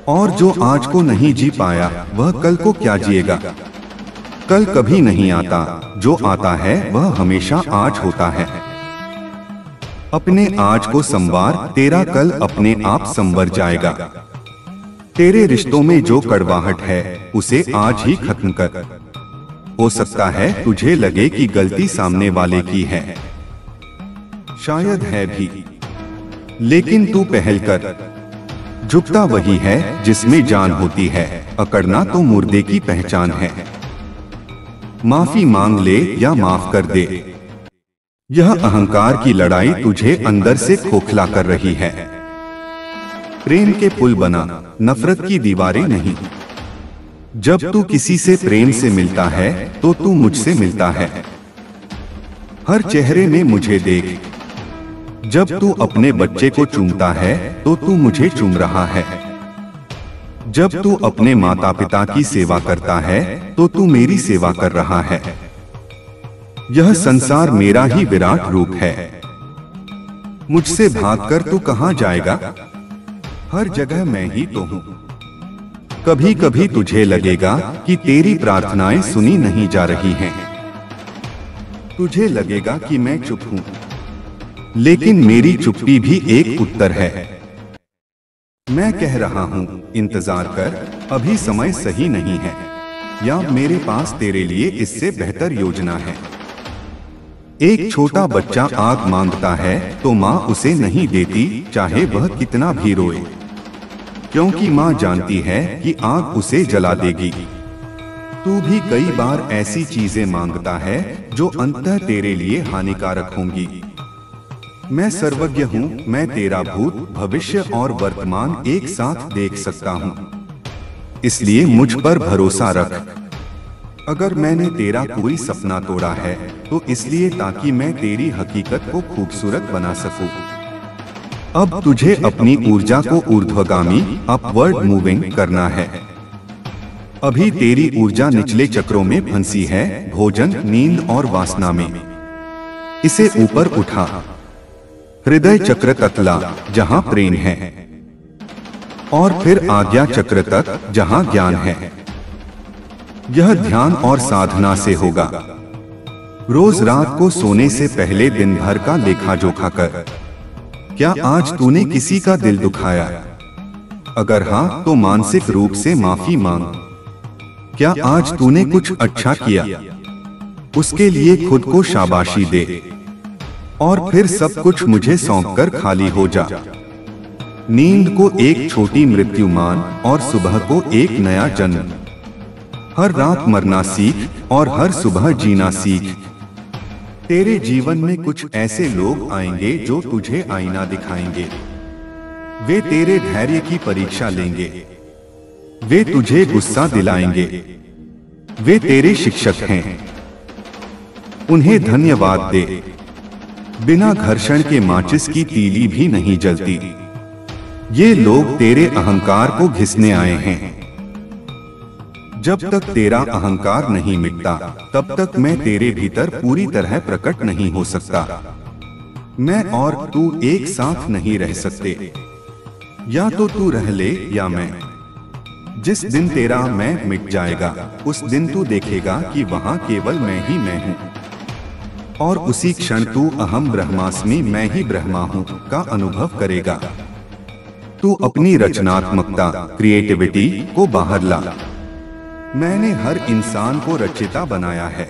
Speaker 1: और जो आज को नहीं जी पाया, वह कल को क्या जिएगा? कल कभी नहीं आता, जो आता है वह हमेशा आज होता है। अपने आज को संवार, तेरा कल अपने आप संवर जाएगा। तेरे रिश्तों में जो कड़वाहट है, उसे आज ही खत्म कर। हो सकता है तुझे लगे कि गलती सामने वाले की है, शायद है भी, लेकिन तू पहल कर। झुकता वही है जिसमें जान होती है, अकड़ना तो मुर्दे की पहचान है। माफी मांग ले या माफ कर दे, यह अहंकार की लड़ाई तुझे अंदर से खोखला कर रही है। प्रेम के पुल बना, नफरत की दीवारें नहीं। जब तू किसी से प्रेम से मिलता है तो तू मुझसे मिलता है। हर चेहरे में मुझे देख, जब तू अपने बच्चे को चूमता है तो तू मुझे चूम रहा है। जब तू अपने माता पिता की सेवा करता है तो तू मेरी सेवा कर रहा है। यह संसार मेरा ही विराट रूप है। मुझसे भागकर तू कहां जाएगा? हर जगह मैं ही तो हूं। कभी कभी तुझे लगेगा कि तेरी प्रार्थनाएं सुनी नहीं जा रही हैं। तुझे लगेगा कि मैं चुप हूं, लेकिन मेरी चुप्पी भी एक उत्तर है। मैं कह रहा हूं, इंतजार कर, अभी समय सही नहीं है, या मेरे पास तेरे लिए इससे बेहतर योजना है। एक छोटा बच्चा आग मांगता है तो माँ उसे नहीं देती, चाहे वह कितना भी रोए, क्योंकि माँ जानती है कि आग उसे जला देगी। तू भी कई बार ऐसी चीजें मांगता है जो अंततः तेरे लिए हानिकारक होंगी। मैं सर्वज्ञ हूँ, मैं तेरा भूत, भविष्य और वर्तमान एक साथ देख सकता हूँ, इसलिए मुझ पर भरोसा रख। अगर मैंने तेरा कोई सपना तोड़ा है तो इसलिए ताकि मैं तेरी हकीकत को खूबसूरत बना सकूं। अब तुझे अपनी ऊर्जा को ऊर्ध्वगामी, अपवर्ड मूविंग करना है। अभी तेरी ऊर्जा निचले चक्रों में फंसी है, भोजन, नींद और वासना में। इसे ऊपर उठा, हृदय चक्र तक ला जहां प्रेम है, और फिर आज्ञा चक्र तक जहां ज्ञान है। यह ध्यान और साधना से होगा। रोज रात को सोने से पहले दिन भर का लेखा जोखा कर। क्या आज तूने किसी का दिल दुखाया? अगर हाँ तो मानसिक रूप से माफी मांग। क्या आज तूने कुछ अच्छा किया? उसके लिए खुद को शाबाशी दे, और फिर सब कुछ मुझे सौंपकर खाली हो जा। नींद को एक छोटी मृत्यु मान और सुबह को एक नया जन्म। हर रात मरना सीख और हर सुबह जीना सीख। तेरे जीवन में कुछ ऐसे लोग आएंगे जो तुझे आईना दिखाएंगे। वे तेरे धैर्य की परीक्षा लेंगे। वे तुझे गुस्सा दिलाएंगे। वे तेरे शिक्षक हैं। उन्हें धन्यवाद दे। बिना घर्षण के माचिस की तीली भी नहीं जलती। ये लोग तेरे अहंकार को घिसने आए हैं। जब तक तेरा अहंकार नहीं मिटता तब तक मैं तेरे भीतर पूरी तरह प्रकट नहीं हो सकता। मैं और तू एक साथ नहीं रह सकते। या तो तू रह ले या मैं। जिस दिन तेरा मैं मिट जाएगा उस दिन तू देखेगा कि वहां केवल मैं ही मैं हूँ, और उसी क्षण तू अहम ब्रह्मास्मि, मैं ही ब्रह्मा हूँ का अनुभव करेगा। तू अपनी रचनात्मकता, क्रिएटिविटी को बाहर ला। मैंने हर इंसान को रचयिता बनाया है।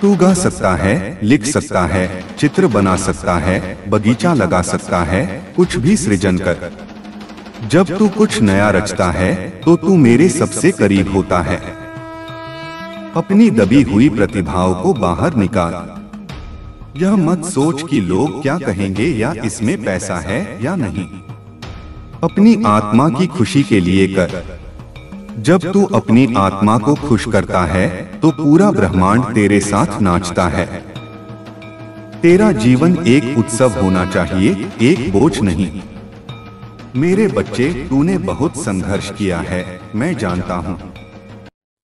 Speaker 1: तू गा सकता है, लिख सकता है, चित्र बना सकता है, बगीचा लगा सकता है, कुछ भी सृजन कर। जब तू कुछ नया रचता है तो तू मेरे सबसे करीब होता है। अपनी दबी हुई प्रतिभाओं को बाहर निकाल। यह मत सोच कि लोग क्या कहेंगे या इसमें पैसा है या नहीं। अपनी आत्मा की खुशी के लिए कर। जब तू अपनी आत्मा को खुश करता है तो पूरा ब्रह्मांड तेरे साथ नाचता है। तेरा जीवन एक उत्सव होना चाहिए, एक बोझ नहीं। मेरे बच्चे, तूने बहुत संघर्ष किया है, मैं जानता हूँ।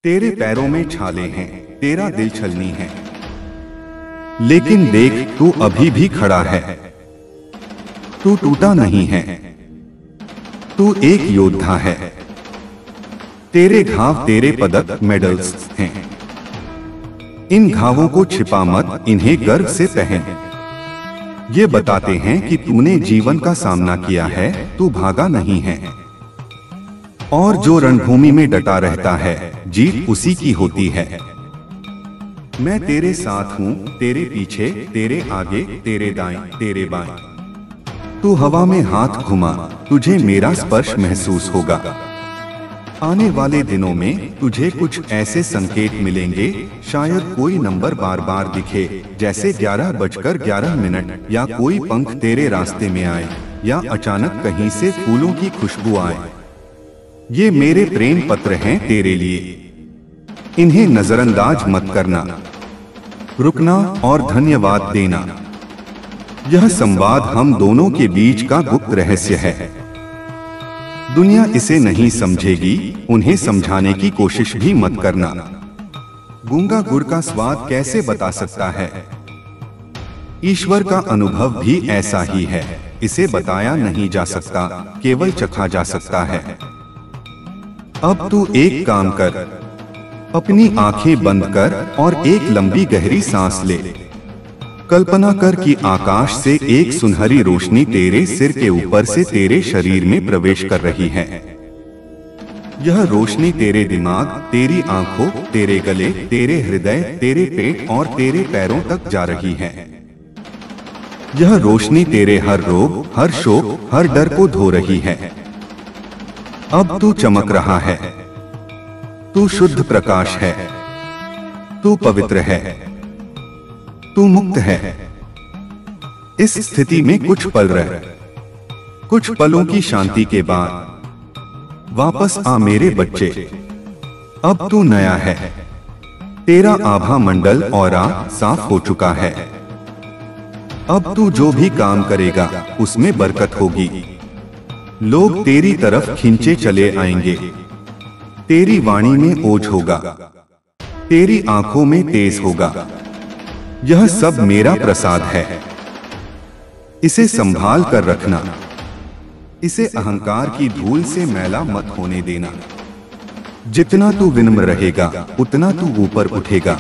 Speaker 1: तेरे पैरों में छाले हैं, तेरा दिल छलनी है, लेकिन देख तू अभी भी खड़ा है। तू टूटा नहीं है। तू एक योद्धा है। तेरे घाव तेरे पदक, मेडल्स हैं। इन घावों को छिपा मत, इन्हें गर्व से पहन। ये बताते हैं कि तूने जीवन का सामना किया है, तू भागा नहीं है। और जो रणभूमि में डटा रहता है, जीत उसी की होती है। मैं तेरे साथ हूँ, तेरे पीछे, तेरे आगे, तेरे दाएं, तेरे बाएं। तू हवा में हाथ घुमा, तुझे मेरा स्पर्श महसूस होगा। आने वाले दिनों में तुझे कुछ ऐसे संकेत मिलेंगे, शायद कोई नंबर बार बार दिखे, जैसे 11:11 या कोई पंख तेरे रास्ते में आए, या अचानक कहीं से फूलों की खुशबू आए। ये मेरे प्रेम पत्र हैं तेरे लिए, इन्हें नजरअंदाज मत करना, रुकना और धन्यवाद देना। यह संवाद हम दोनों के बीच का गुप्त रहस्य है। दुनिया इसे नहीं समझेगी, उन्हें समझाने की कोशिश भी मत करना। गूंगा गुड़ का स्वाद कैसे बता सकता है? ईश्वर का अनुभव भी ऐसा ही है, इसे बताया नहीं जा सकता, केवल चखा जा सकता है। अब तू एक काम कर, अपनी आंखें बंद कर और एक लंबी गहरी सांस ले। कल्पना कर कि आकाश से एक सुनहरी रोशनी तेरे सिर के ऊपर से तेरे शरीर में प्रवेश कर रही है। यह रोशनी तेरे दिमाग, तेरी आंखों, तेरे गले, तेरे हृदय, तेरे पेट और तेरे पैरों तक जा रही है। यह रोशनी तेरे हर रोग, हर शोक, हर डर को धो रही है। अब तू चमक रहा है, तू शुद्ध प्रकाश है, तू पवित्र है, तू मुक्त है। इस स्थिति में कुछ पल रह, कुछ पलों की शांति के बाद वापस आ मेरे बच्चे। अब तू नया है, तेरा आभा मंडल ऑरा साफ हो चुका है। अब तू जो भी काम करेगा उसमें बरकत होगी। लोग तेरी तरफ खींचे चले आएंगे। तेरी वाणी में ओज होगा, तेरी आंखों में तेज होगा। यह सब मेरा प्रसाद है, इसे संभाल कर रखना। इसे अहंकार की धूल से मैला मत होने देना। जितना तू विनम्र रहेगा उतना तू ऊपर उठेगा।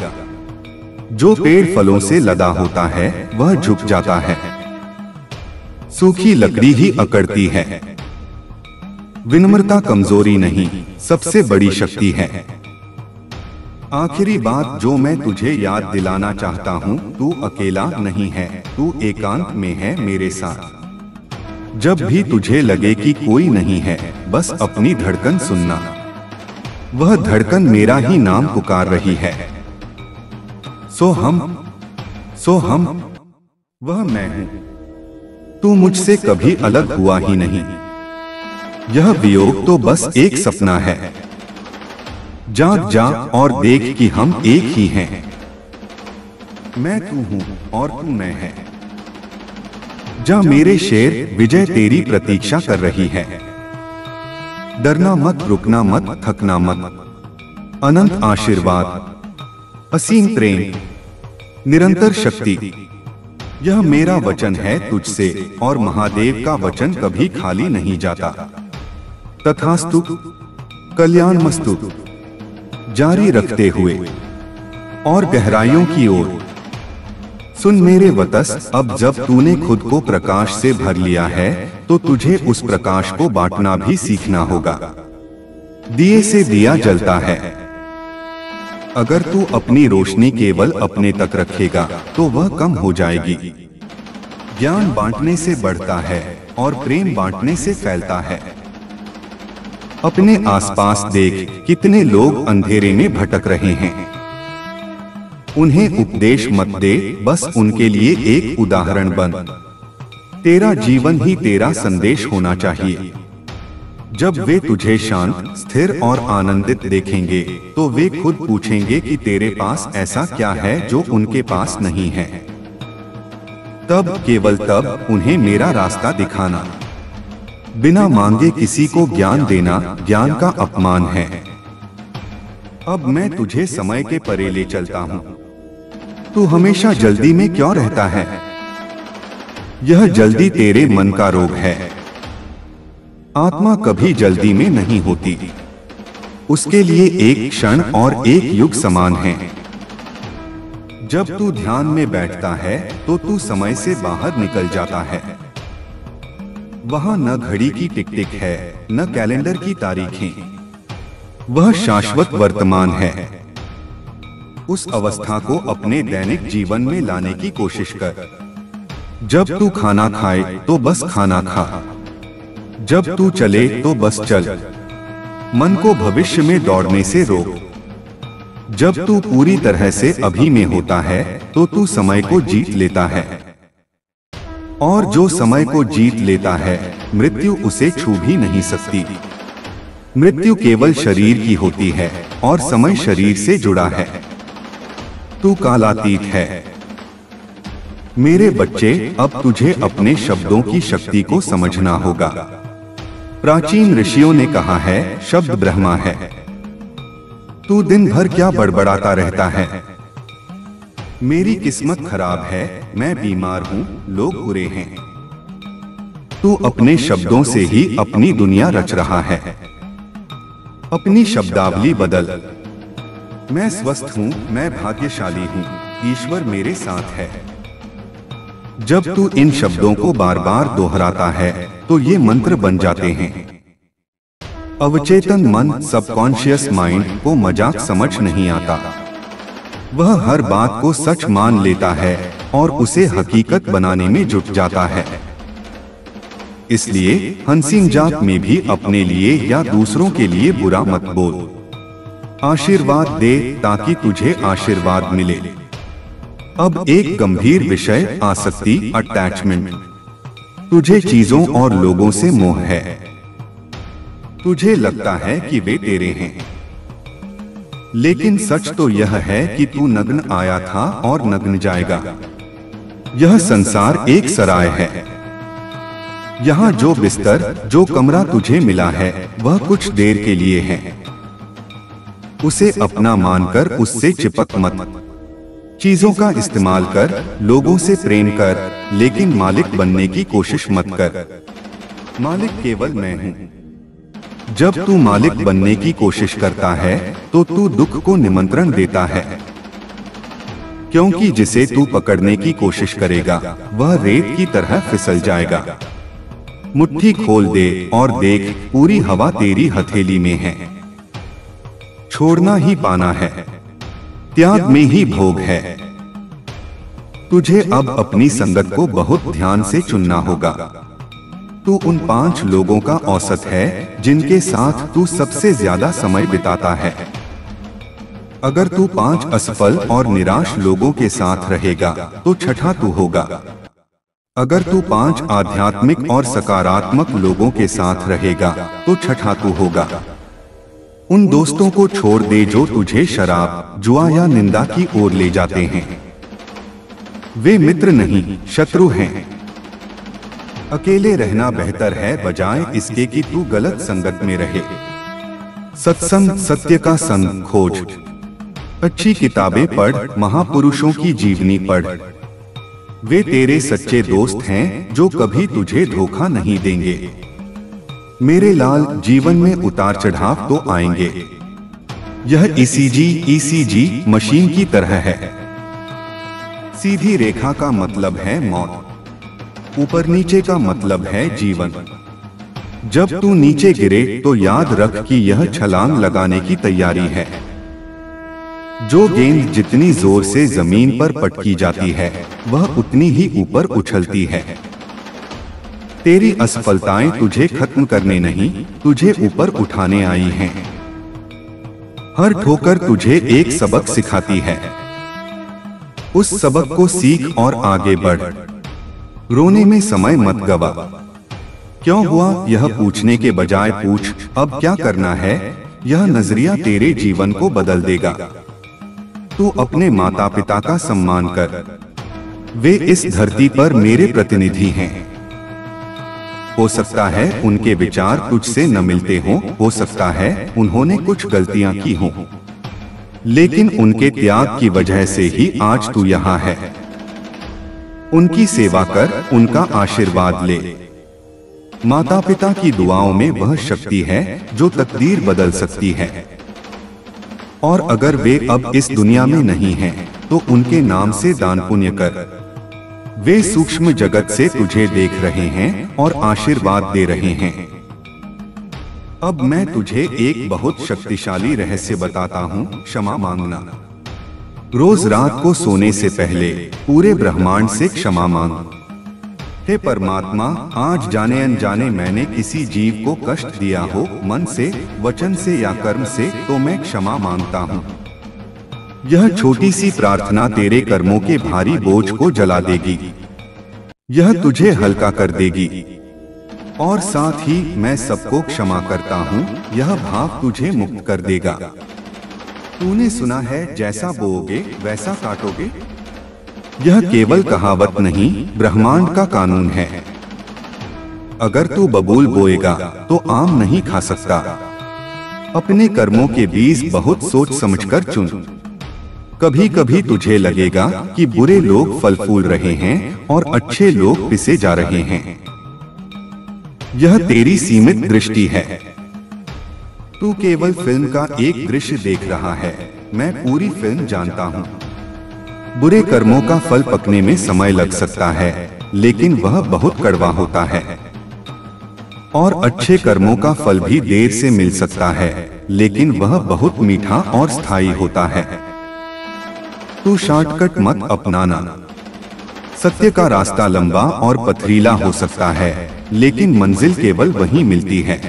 Speaker 1: जो पेड़ फलों से लदा होता है वह झुक जाता है, सूखी लकड़ी ही अकड़ती है। विनम्रता कमजोरी नहीं, सबसे बड़ी शक्ति है। आखिरी बात जो मैं तुझे याद दिलाना चाहता हूँ, तू अकेला नहीं है, तू एकांत में है मेरे साथ। जब भी तुझे लगे कि कोई नहीं है, बस अपनी धड़कन सुनना। वह धड़कन मेरा ही नाम पुकार रही है। सो हम, वह मैं हूं। तू मुझसे कभी अलग हुआ ही नहीं। यह वियोग तो बस एक सपना है। जाग जा और देख कि हम एक ही हैं। मैं तू हूं और तू मैं है। जा मेरे शेर, विजय तेरी प्रतीक्षा कर रही है। डरना मत, रुकना मत, थकना मत। अनंत आशीर्वाद, असीम प्रेम, निरंतर शक्ति, यह मेरा वचन है तुझसे। और महादेव का वचन कभी खाली नहीं जाता। तथास्तु, कल्याणमस्तु। जारी रखते हुए और गहराइयों की ओर सुन मेरे वत्स, अब जब तूने खुद को प्रकाश से भर लिया है तो तुझे उस प्रकाश को बांटना भी सीखना होगा। दिए से दिया जलता है। अगर तू अपनी रोशनी केवल अपने तक रखेगा तो वह कम हो जाएगी। ज्ञान बांटने से बढ़ता है और प्रेम बांटने से फैलता है। अपने आसपास देख, कितने लोग अंधेरे में भटक रहे हैं। उन्हें उपदेश मत दे, बस उनके लिए एक उदाहरण बन। तेरा जीवन ही तेरा संदेश होना चाहिए। जब वे तुझे शांत, स्थिर और आनंदित देखेंगे तो वे खुद पूछेंगे कि तेरे पास ऐसा क्या है जो उनके पास नहीं है। तब, केवल तब उन्हें मेरा रास्ता दिखाना। बिना मांगे किसी को ज्ञान देना ज्ञान का अपमान है। अब मैं तुझे समय के परे ले चलता हूँ। तू हमेशा जल्दी में क्यों रहता है? यह जल्दी तेरे मन का रोग है। आत्मा कभी जल्दी में नहीं होती। उसके लिए एक क्षण और एक युग समान है। जब तू ध्यान में बैठता है तो तू समय से बाहर निकल जाता है। वहां न घड़ी की टिक टिक है, न कैलेंडर की तारीखें। वह शाश्वत वर्तमान है। उस अवस्था को अपने दैनिक जीवन में लाने की कोशिश कर। जब तू खाना खाए तो बस खाना खा, जब तू चले तो बस चल, मन को भविष्य में दौड़ने से रोक। जब तू पूरी तरह से अभी में होता है तो तू समय को जीत लेता है, और जो समय को जीत लेता है मृत्यु उसे छू भी नहीं सकती। मृत्यु केवल शरीर की होती है और समय शरीर से जुड़ा है। तू कालातीत है। मेरे बच्चे, अब तुझे अपने शब्दों की शक्ति को समझना होगा। प्राचीन ऋषियों ने कहा है, शब्द ब्रह्मा है। तू दिन भर क्या बड़बड़ाता रहता है? मेरी किस्मत खराब है, मैं बीमार हूँ, लोग बुरे हैं। तू अपने शब्दों से ही अपनी दुनिया रच रहा है। अपनी शब्दावली बदल। मैं स्वस्थ हूँ, मैं भाग्यशाली हूँ, ईश्वर मेरे साथ है। जब तू इन शब्दों को बार बार दोहराता है तो ये मंत्र बन जाते हैं। अवचेतन मन, सबकॉन्शियस माइंड को मजाक समझ नहीं आता। वह हर बात को सच मान लेता है और उसे हकीकत बनाने में जुट जाता है। इसलिए हंसी मजाक में भी अपने लिए या दूसरों के लिए बुरा मत बोल। आशीर्वाद दे ताकि तुझे आशीर्वाद मिले। अब एक गंभीर विषय, आसक्ति, अटैचमेंट। तुझे चीजों और लोगों से मोह है। तुझे लगता है कि वे तेरे हैं, लेकिन सच तो यह है कि तू नग्न आया था और नग्न जाएगा। यह संसार एक सराय है। यहाँ जो बिस्तर, जो कमरा तुझे मिला है वह कुछ देर के लिए है। उसे अपना मानकर उससे चिपक मत। चीजों का इस्तेमाल कर, लोगों से प्रेम कर, लेकिन मालिक बनने की कोशिश मत कर। मालिक केवल मैं हूँ। जब तू मालिक बनने की कोशिश करता है तो तू दुख को निमंत्रण देता है, क्योंकि जिसे तू पकड़ने की कोशिश करेगा वह रेत की तरह फिसल जाएगा। मुट्ठी खोल दे और देख, पूरी हवा तेरी हथेली में है। छोड़ना ही पाना है, त्याग में ही भोग है। तुझे अब अपनी संगत को बहुत ध्यान से चुनना होगा। तू उन 5 लोगों का औसत है जिनके साथ तू सबसे ज्यादा समय बिताता है। अगर तू 5 असफल और निराश लोगों के साथ रहेगा तो छठा तू होगा। अगर तू 5 आध्यात्मिक और सकारात्मक लोगों के साथ रहेगा तो छठा तू होगा। उन दोस्तों को छोड़ दे जो तुझे शराब, जुआ या निंदा की ओर ले जाते हैं। वे मित्र नहीं, शत्रु हैं। अकेले रहना बेहतर है बजाय इसके कि तू गलत संगत में रहे। सत्संग, सत्य का संग खोज। अच्छी किताबें पढ़, महापुरुषों की जीवनी पढ़। वे तेरे सच्चे दोस्त हैं जो कभी तुझे धोखा नहीं देंगे। मेरे लाल, जीवन में उतार चढ़ाव तो आएंगे। यह ईसीजी मशीन की तरह है। सीधी रेखा का मतलब है मौत, ऊपर नीचे का मतलब है जीवन। जब तू नीचे गिरे तो याद रख कि यह छलांग लगाने की तैयारी है। जो गेंद जितनी जोर से जमीन पर पटकी जाती है वह उतनी ही ऊपर उछलती है। तेरी असफलताएं तुझे खत्म करने नहीं, तुझे ऊपर उठाने आई हैं। हर ठोकर तुझे एक सबक सिखाती है। उस सबक को सीख और आगे बढ़। रोने में समय मत गवा। क्यों हुआ यह पूछने के बजाय पूछ, अब क्या करना है। यह नजरिया तेरे जीवन को बदल देगा। तू अपने माता पिता का सम्मान कर। वे इस धरती पर मेरे प्रतिनिधि हैं। हो सकता है उनके विचार तुझसे न मिलते हों, हो सकता है उन्होंने कुछ गलतियां की हों, लेकिन उनके त्याग की वजह से ही आज तू यहाँ है। उनकी सेवा कर, उनका आशीर्वाद ले। माता पिता की दुआओं में वह शक्ति है जो तकदीर बदल सकती है। और अगर वे अब इस दुनिया में नहीं हैं, तो उनके नाम से दान पुण्य कर। वे सूक्ष्म जगत से तुझे देख रहे हैं और आशीर्वाद दे रहे हैं। अब मैं तुझे एक बहुत शक्तिशाली रहस्य बताता हूँ, क्षमा मांगना। रोज रात को सोने से पहले पूरे ब्रह्मांड से क्षमा मांग। हे परमात्मा, आज जाने अनजाने मैंने किसी जीव को कष्ट दिया हो, मन से, वचन से या कर्म से, तो मैं क्षमा मांगता हूँ। यह छोटी सी प्रार्थना तेरे कर्मों के भारी बोझ को जला देगी, यह तुझे हल्का कर देगी। और साथ ही मैं सबको क्षमा करता हूँ, यह भाव तुझे मुक्त कर देगा। तूने सुना है, जैसा बोओगे वैसा काटोगे। यह केवल कहावत नहीं, ब्रह्मांड का कानून है। अगर तू बबूल बोएगा तो आम नहीं खा सकता। अपने कर्मों के बीज बहुत सोच समझकर चुन। कभी कभी तुझे लगेगा कि बुरे लोग फल फूल रहे हैं और अच्छे लोग पिसे जा रहे हैं। यह तेरी सीमित दृष्टि है। तू केवल फिल्म का एक दृश्य देख रहा है, मैं पूरी फिल्म जानता हूँ। बुरे कर्मों का फल पकने में समय लग सकता है, लेकिन वह बहुत कड़वा होता है। और अच्छे कर्मों का फल भी देर से मिल सकता है, लेकिन वह बहुत मीठा और स्थायी होता है। तू शॉर्टकट मत अपनाना। सत्य का रास्ता लंबा और पथरीला हो सकता है, लेकिन मंजिल केवल वहीं मिलती है।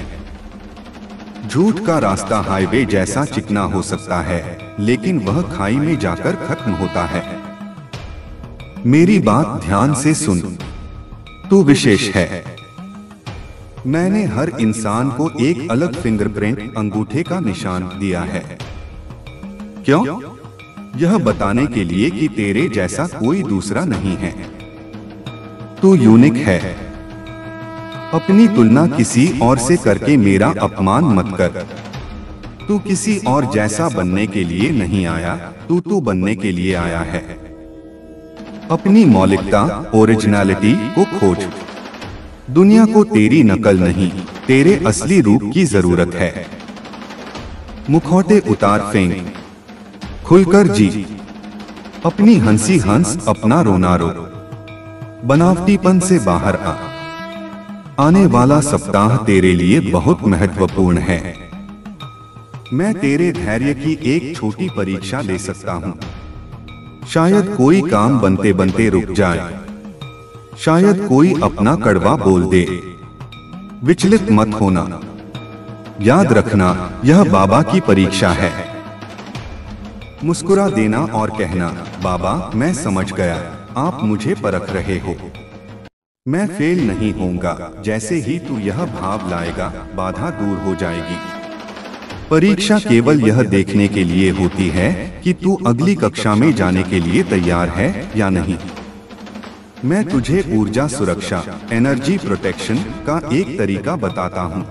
Speaker 1: झूठ का रास्ता हाईवे जैसा चिकना हो सकता है, लेकिन वह खाई में जाकर खत्म होता है। मेरी बात ध्यान से सुन, तू विशेष है। मैंने हर इंसान को एक अलग फिंगरप्रिंट, अंगूठे का निशान दिया है। क्यों? यह बताने के लिए कि तेरे जैसा कोई दूसरा नहीं है। तू यूनिक है। अपनी तुलना किसी और से करके मेरा अपमान मत कर। तू किसी और जैसा बनने के लिए नहीं आया, तू बनने के लिए आया है। अपनी मौलिकता, ओरिजिनलिटी को खोज। दुनिया को तेरी नकल नहीं, तेरे असली रूप की जरूरत है। मुखौटे उतार फेंक, खुलकर जी। अपनी हंसी हंस, अपना रोना रो। बनावटीपन से बाहर आ। आने वाला सप्ताह तेरे लिए बहुत महत्वपूर्ण है। मैं तेरे धैर्य की एक छोटी परीक्षा ले सकता हूँ। शायद कोई काम बनते बनते रुक जाए, शायद कोई अपना कड़वा बोल दे। विचलित मत होना। याद रखना, यह बाबा की परीक्षा है। मुस्कुरा देना और कहना, बाबा मैं समझ गया, आप मुझे परख रहे हो। मैं फेल नहीं होऊंगा। जैसे ही तू यह भाव लाएगा, बाधा दूर हो जाएगी। परीक्षा केवल यह देखने के लिए होती है कि तू अगली कक्षा में जाने के लिए तैयार है या नहीं। मैं तुझे ऊर्जा सुरक्षा, एनर्जी प्रोटेक्शन का एक तरीका बताता हूँ।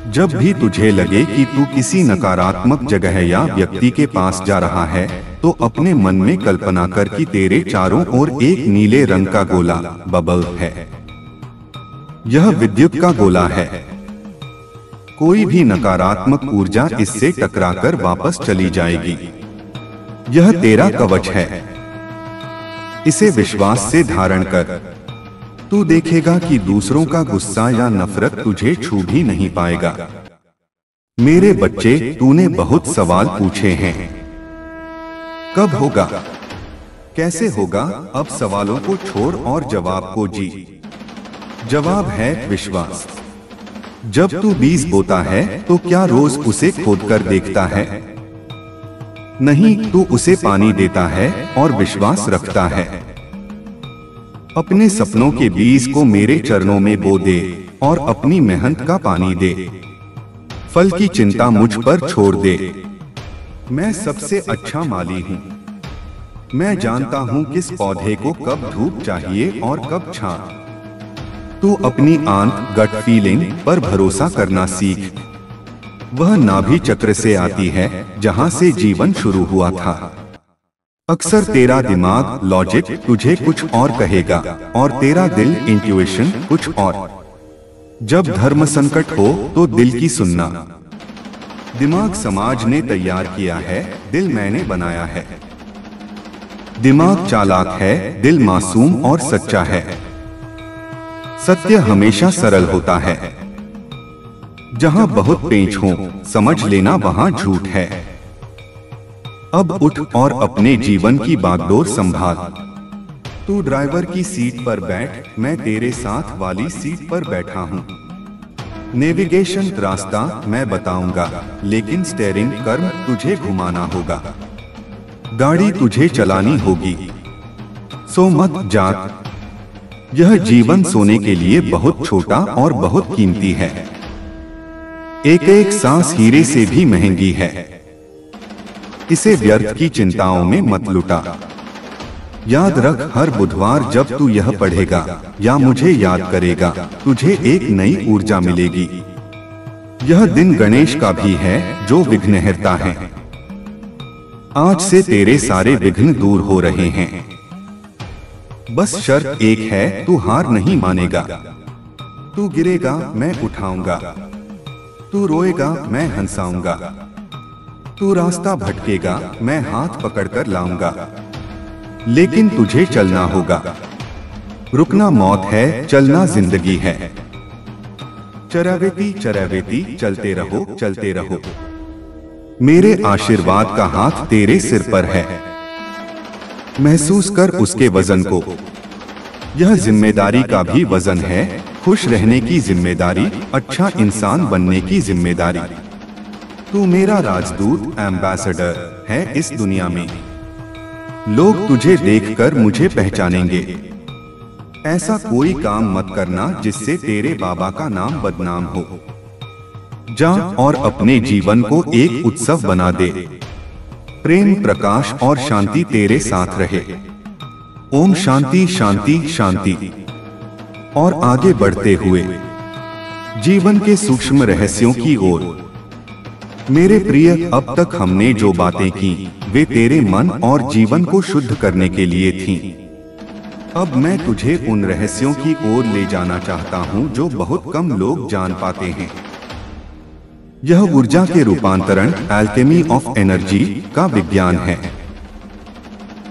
Speaker 1: जब भी तुझे लगे कि तू किसी नकारात्मक जगह या व्यक्ति के पास जा रहा है, तो अपने मन में कल्पना कर कि तेरे चारों ओर एक नीले रंग का गोला, बबल है। यह विद्युत का गोला है। कोई भी नकारात्मक ऊर्जा इससे टकराकर वापस चली जाएगी। यह तेरा कवच है। इसे विश्वास से धारण कर। तू देखेगा कि दूसरों का गुस्सा या नफरत तुझे छू भी नहीं पाएगा। मेरे बच्चे, तूने बहुत सवाल पूछे हैं। कब होगा, कैसे होगा? अब सवालों को छोड़ और जवाब को जी। जवाब है विश्वास। जब तू बीज बोता है तो क्या रोज उसे खोदकर देखता है? नहीं, तू उसे पानी देता है और विश्वास रखता है। अपने सपनों के बीज को मेरे चरणों में बो दे और अपनी मेहनत का पानी दे। फल की चिंता मुझ पर छोड़ दे। मैं सबसे अच्छा माली हूँ। मैं जानता हूँ किस पौधे को कब धूप चाहिए और कब छां। तू अपनी आंख, गट फीलिंग पर भरोसा करना सीख। वह नाभि चक्र से आती है जहाँ से जीवन शुरू हुआ था। अक्सर तेरा दिमाग, लॉजिक तुझे कुछ और कहेगा और तेरा दिल, इंट्यूशन कुछ और। जब धर्म संकट हो तो दिल की सुनना। दिमाग समाज ने तैयार किया है, दिल मैंने बनाया है। दिमाग चालाक है, दिल मासूम और सच्चा है। सत्य हमेशा सरल होता है। जहां बहुत पेंच हो, समझ लेना वहां झूठ है। अब उठ और अपने जीवन की बागडोर संभाल। तू ड्राइवर की सीट पर बैठ, मैं तेरे साथ वाली सीट पर बैठा हूँ। नेविगेशन रास्ता मैं बताऊंगा, लेकिन स्टीयरिंग कर्म तुझे घुमाना होगा। गाड़ी तुझे चलानी होगी, सो मत जाग। यह जीवन सोने के लिए बहुत छोटा और बहुत कीमती है। एक एक सांस हीरे से भी महंगी है। इसे व्यर्थ की चिंताओं में मत लुटा। याद रख, हर बुधवार जब तू यह पढ़ेगा या मुझे याद करेगा, तुझे एक नई ऊर्जा मिलेगी। यह दिन गणेश का भी है जो विघ्नहर्ता है। आज से तेरे सारे विघ्न दूर हो रहे हैं। बस शर्त एक है, तू हार नहीं मानेगा। तू गिरेगा, मैं उठाऊंगा। तू रोएगा, मैं हंसाऊंगा। तू रास्ता भटकेगा, मैं हाथ पकड़कर लाऊंगा। लेकिन तुझे चलना होगा। रुकना मौत है, चलना जिंदगी है। चरैवेती चरैवेती चलते रहो, चलते रहो। मेरे आशीर्वाद का हाथ तेरे सिर पर है। महसूस कर उसके वजन को। यह जिम्मेदारी का भी वजन है। खुश रहने की जिम्मेदारी, अच्छा इंसान बनने की जिम्मेदारी। तू मेरा राजदूत, एम्बेसडर है इस दुनिया में। लोग तुझे देखकर मुझे पहचानेंगे। ऐसा कोई काम मत करना जिससे तेरे बाबा का नाम बदनाम हो। जा और अपने जीवन को एक उत्सव बना दे। प्रेम, प्रकाश और शांति तेरे साथ रहे। ओम शांति शांति शांति। और आगे बढ़ते हुए जीवन के सूक्ष्म रहस्यों की ओर। मेरे प्रिय, अब तक हमने जो बातें की वे तेरे मन और जीवन को शुद्ध करने के लिए थीं। अब मैं तुझे उन रहस्यों की ओर ले जाना चाहता हूं जो बहुत कम लोग जान पाते हैं। यह ऊर्जा के रूपांतरण, एल्केमी ऑफ एनर्जी का विज्ञान है।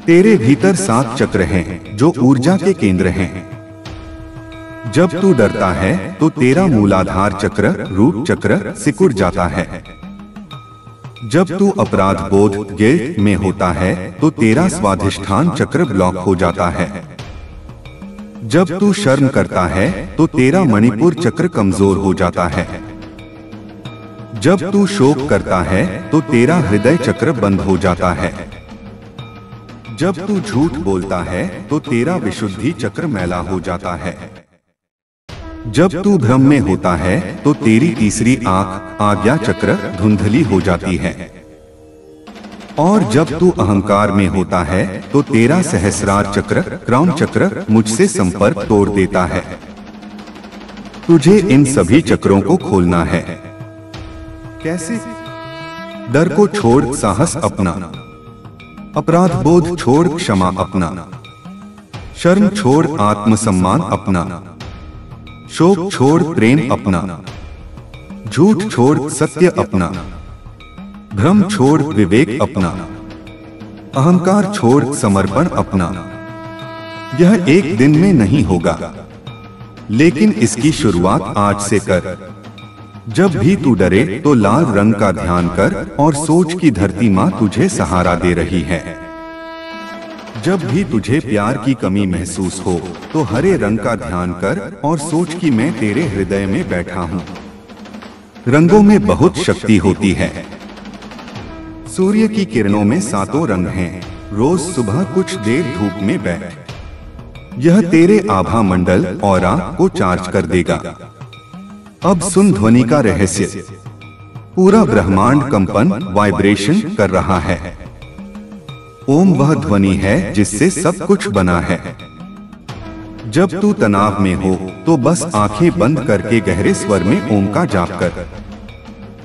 Speaker 1: तेरे भीतर 7 चक्र हैं जो ऊर्जा के केंद्र हैं। जब तू डरता है तो तेरा मूलाधार चक्र, रूट चक्र सिकुड़ जाता है। जब तू अपराध बोध, गिल्ट में होता है तो तेरा स्वाधिष्ठान चक्र ब्लॉक हो जाता है। जब तू शर्म करता है तो तेरा मणिपुर चक्र कमजोर हो जाता है। जब तू शोक करता है तो तेरा हृदय चक्र बंद हो जाता है। जब तू झूठ बोलता है तो तेरा विशुद्धि चक्र मैला हो जाता है। जब तू भ्रम में होता है तो तेरी तीसरी आंख, आज्ञा चक्र धुंधली हो जाती है। और जब तू अहंकार में होता है तो तेरा सहस्रार चक्र, क्राउन चक्र मुझसे संपर्क तोड़ देता है। तुझे इन सभी चक्रों को खोलना है। कैसे? डर को छोड़ साहस अपना। अपराध बोध छोड़ क्षमा अपना। शर्म छोड़ आत्मसम्मान अपना। शोक छोड़ प्रेम अपना। झूठ छोड़ सत्य अपना। भ्रम छोड़ विवेक अपना। अहंकार छोड़ समर्पण अपना। यह एक दिन में नहीं होगा, लेकिन इसकी शुरुआत आज से कर। जब भी तू डरे तो लाल रंग का ध्यान कर और सोच कि धरती माँ तुझे सहारा दे रही है। जब भी तुझे प्यार की कमी महसूस हो तो हरे रंग का ध्यान कर और सोच कि मैं तेरे हृदय में बैठा हूँ। रंगों में बहुत शक्ति होती है। सूर्य की किरणों में 7 रंग हैं। रोज सुबह कुछ देर धूप में बैठ। यह तेरे आभा मंडल, ऑरा को चार्ज कर देगा। अब सुन ध्वनि का रहस्य। पूरा ब्रह्मांड कंपन, वाइब्रेशन कर रहा है। ओम वह ध्वनि है जिससे सब कुछ बना है। जब तू तनाव में हो तो बस आंखें बंद करके गहरे स्वर में ओम का जाप कर।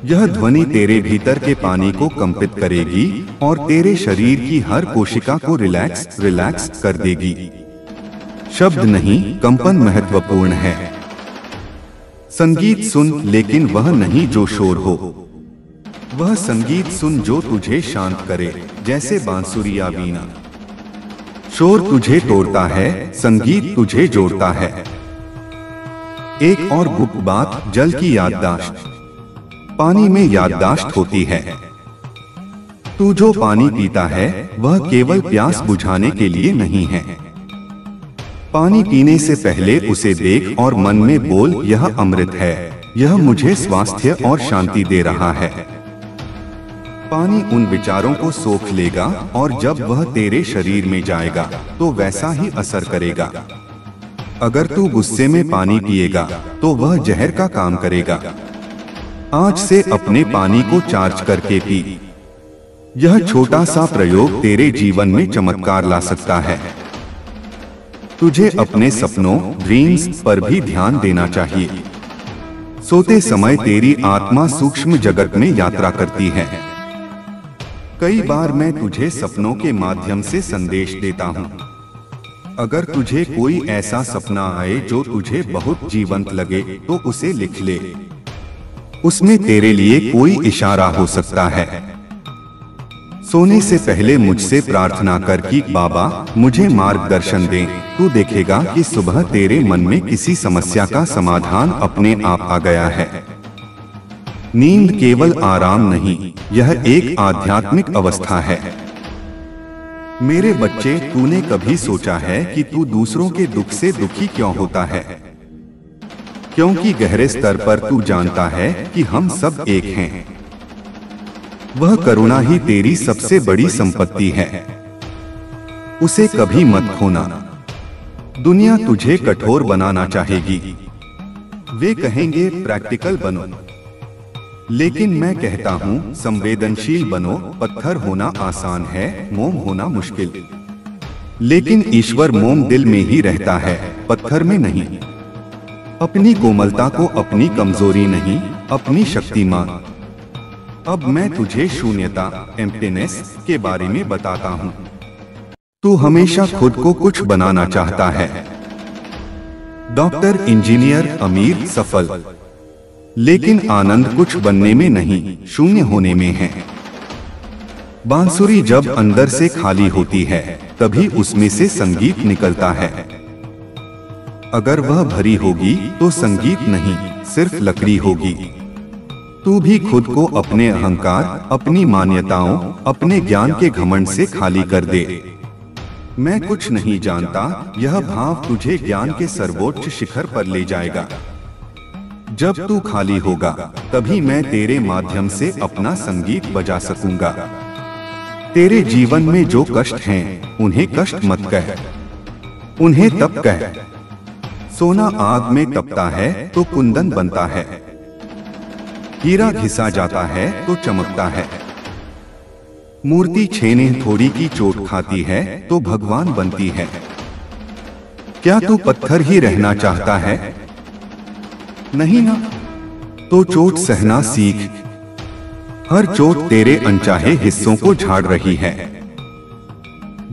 Speaker 1: यह ध्वनि तेरे भीतर के पानी को कंपित करेगी और तेरे शरीर की हर कोशिका को रिलैक्स कर देगी। शब्द नहीं, कंपन महत्वपूर्ण है। संगीत सुन, लेकिन वह नहीं जो शोर हो। वह संगीत सुन जो तुझे शांत करे, जैसे बांसुरी या वीणा। शोर तुझे तोड़ता है, संगीत तुझे जोड़ता है। एक और गुप्त बात, जल की याददाश्त। पानी में याददाश्त होती है। तू जो पानी पीता है वह केवल प्यास बुझाने के लिए नहीं है। पानी पीने से पहले उसे देख और मन में बोल, यह अमृत है, यह मुझे स्वास्थ्य और शांति दे रहा है। पानी उन विचारों को सोख लेगा और जब वह तेरे शरीर में जाएगा तो वैसा ही असर करेगा। अगर तू गुस्से में पानी पिएगा तो वह जहर का काम करेगा। आज से अपने पानी को चार्ज करके पी। यह छोटा सा प्रयोग तेरे जीवन में चमत्कार ला सकता है। तुझे अपने सपनों ड्रीम्स पर भी ध्यान देना चाहिए। सोते समय तेरी आत्मा सूक्ष्म जगत में यात्रा करती है। कई बार मैं तुझे सपनों के माध्यम से संदेश देता हूँ। अगर तुझे कोई ऐसा सपना आए जो तुझे बहुत जीवंत लगे तो उसे लिख ले। उसमें तेरे लिए कोई इशारा हो सकता है। सोने से पहले मुझसे प्रार्थना कर कि बाबा मुझे मार्गदर्शन दें। तू देखेगा कि सुबह तेरे मन में किसी समस्या का समाधान अपने आप आ गया है। नींद केवल आराम नहीं, यह एक आध्यात्मिक अवस्था है। मेरे बच्चे, तूने कभी सोचा है कि तू दूसरों के दुख से दुखी क्यों होता है? क्योंकि गहरे स्तर पर तू जानता है कि हम सब एक हैं। वह करुणा ही तेरी सबसे बड़ी संपत्ति है। उसे कभी मत खोना। दुनिया तुझे कठोर बनाना चाहेगी। वे कहेंगे प्रैक्टिकल बनो, लेकिन मैं कहता हूँ संवेदनशील बनो। पत्थर होना आसान है, मोम होना मुश्किल। लेकिन ईश्वर मोम दिल में ही रहता है, पत्थर में नहीं। अपनी कोमलता को अपनी कमजोरी नहीं, अपनी शक्ति मान। अब मैं तुझे शून्यता एम्प्टीनेस के बारे में बताता हूँ। तू हमेशा खुद को कुछ बनाना चाहता है। डॉक्टर, इंजीनियर, अमीर, सफल। लेकिन आनंद कुछ बनने में नहीं, शून्य होने में है। बांसुरी जब अंदर से खाली होती है तभी उसमें से संगीत निकलता है। अगर वह भरी होगी तो संगीत नहीं, सिर्फ लकड़ी होगी। तू भी खुद को अपने अहंकार, अपनी मान्यताओं, अपने ज्ञान के घमंड से खाली कर दे। मैं कुछ नहीं जानता, यह भाव तुझे ज्ञान के सर्वोच्च शिखर पर ले जाएगा। जब तू खाली होगा तभी मैं तेरे माध्यम से अपना संगीत बजा सकूंगा। तेरे जीवन में जो कष्ट हैं, उन्हें कष्ट मत कह, उन्हें तप कह। सोना आग में तपता है तो कुंदन बनता है। हीरा घिसा जाता है तो चमकता है। मूर्ति छेने थोड़ी की चोट खाती है तो भगवान बनती है। क्या तू पत्थर ही रहना चाहता है? नहीं ना, तो चोट सहना सीख। हर चोट तेरे अनचाहे हिस्सों को झाड़ रही है।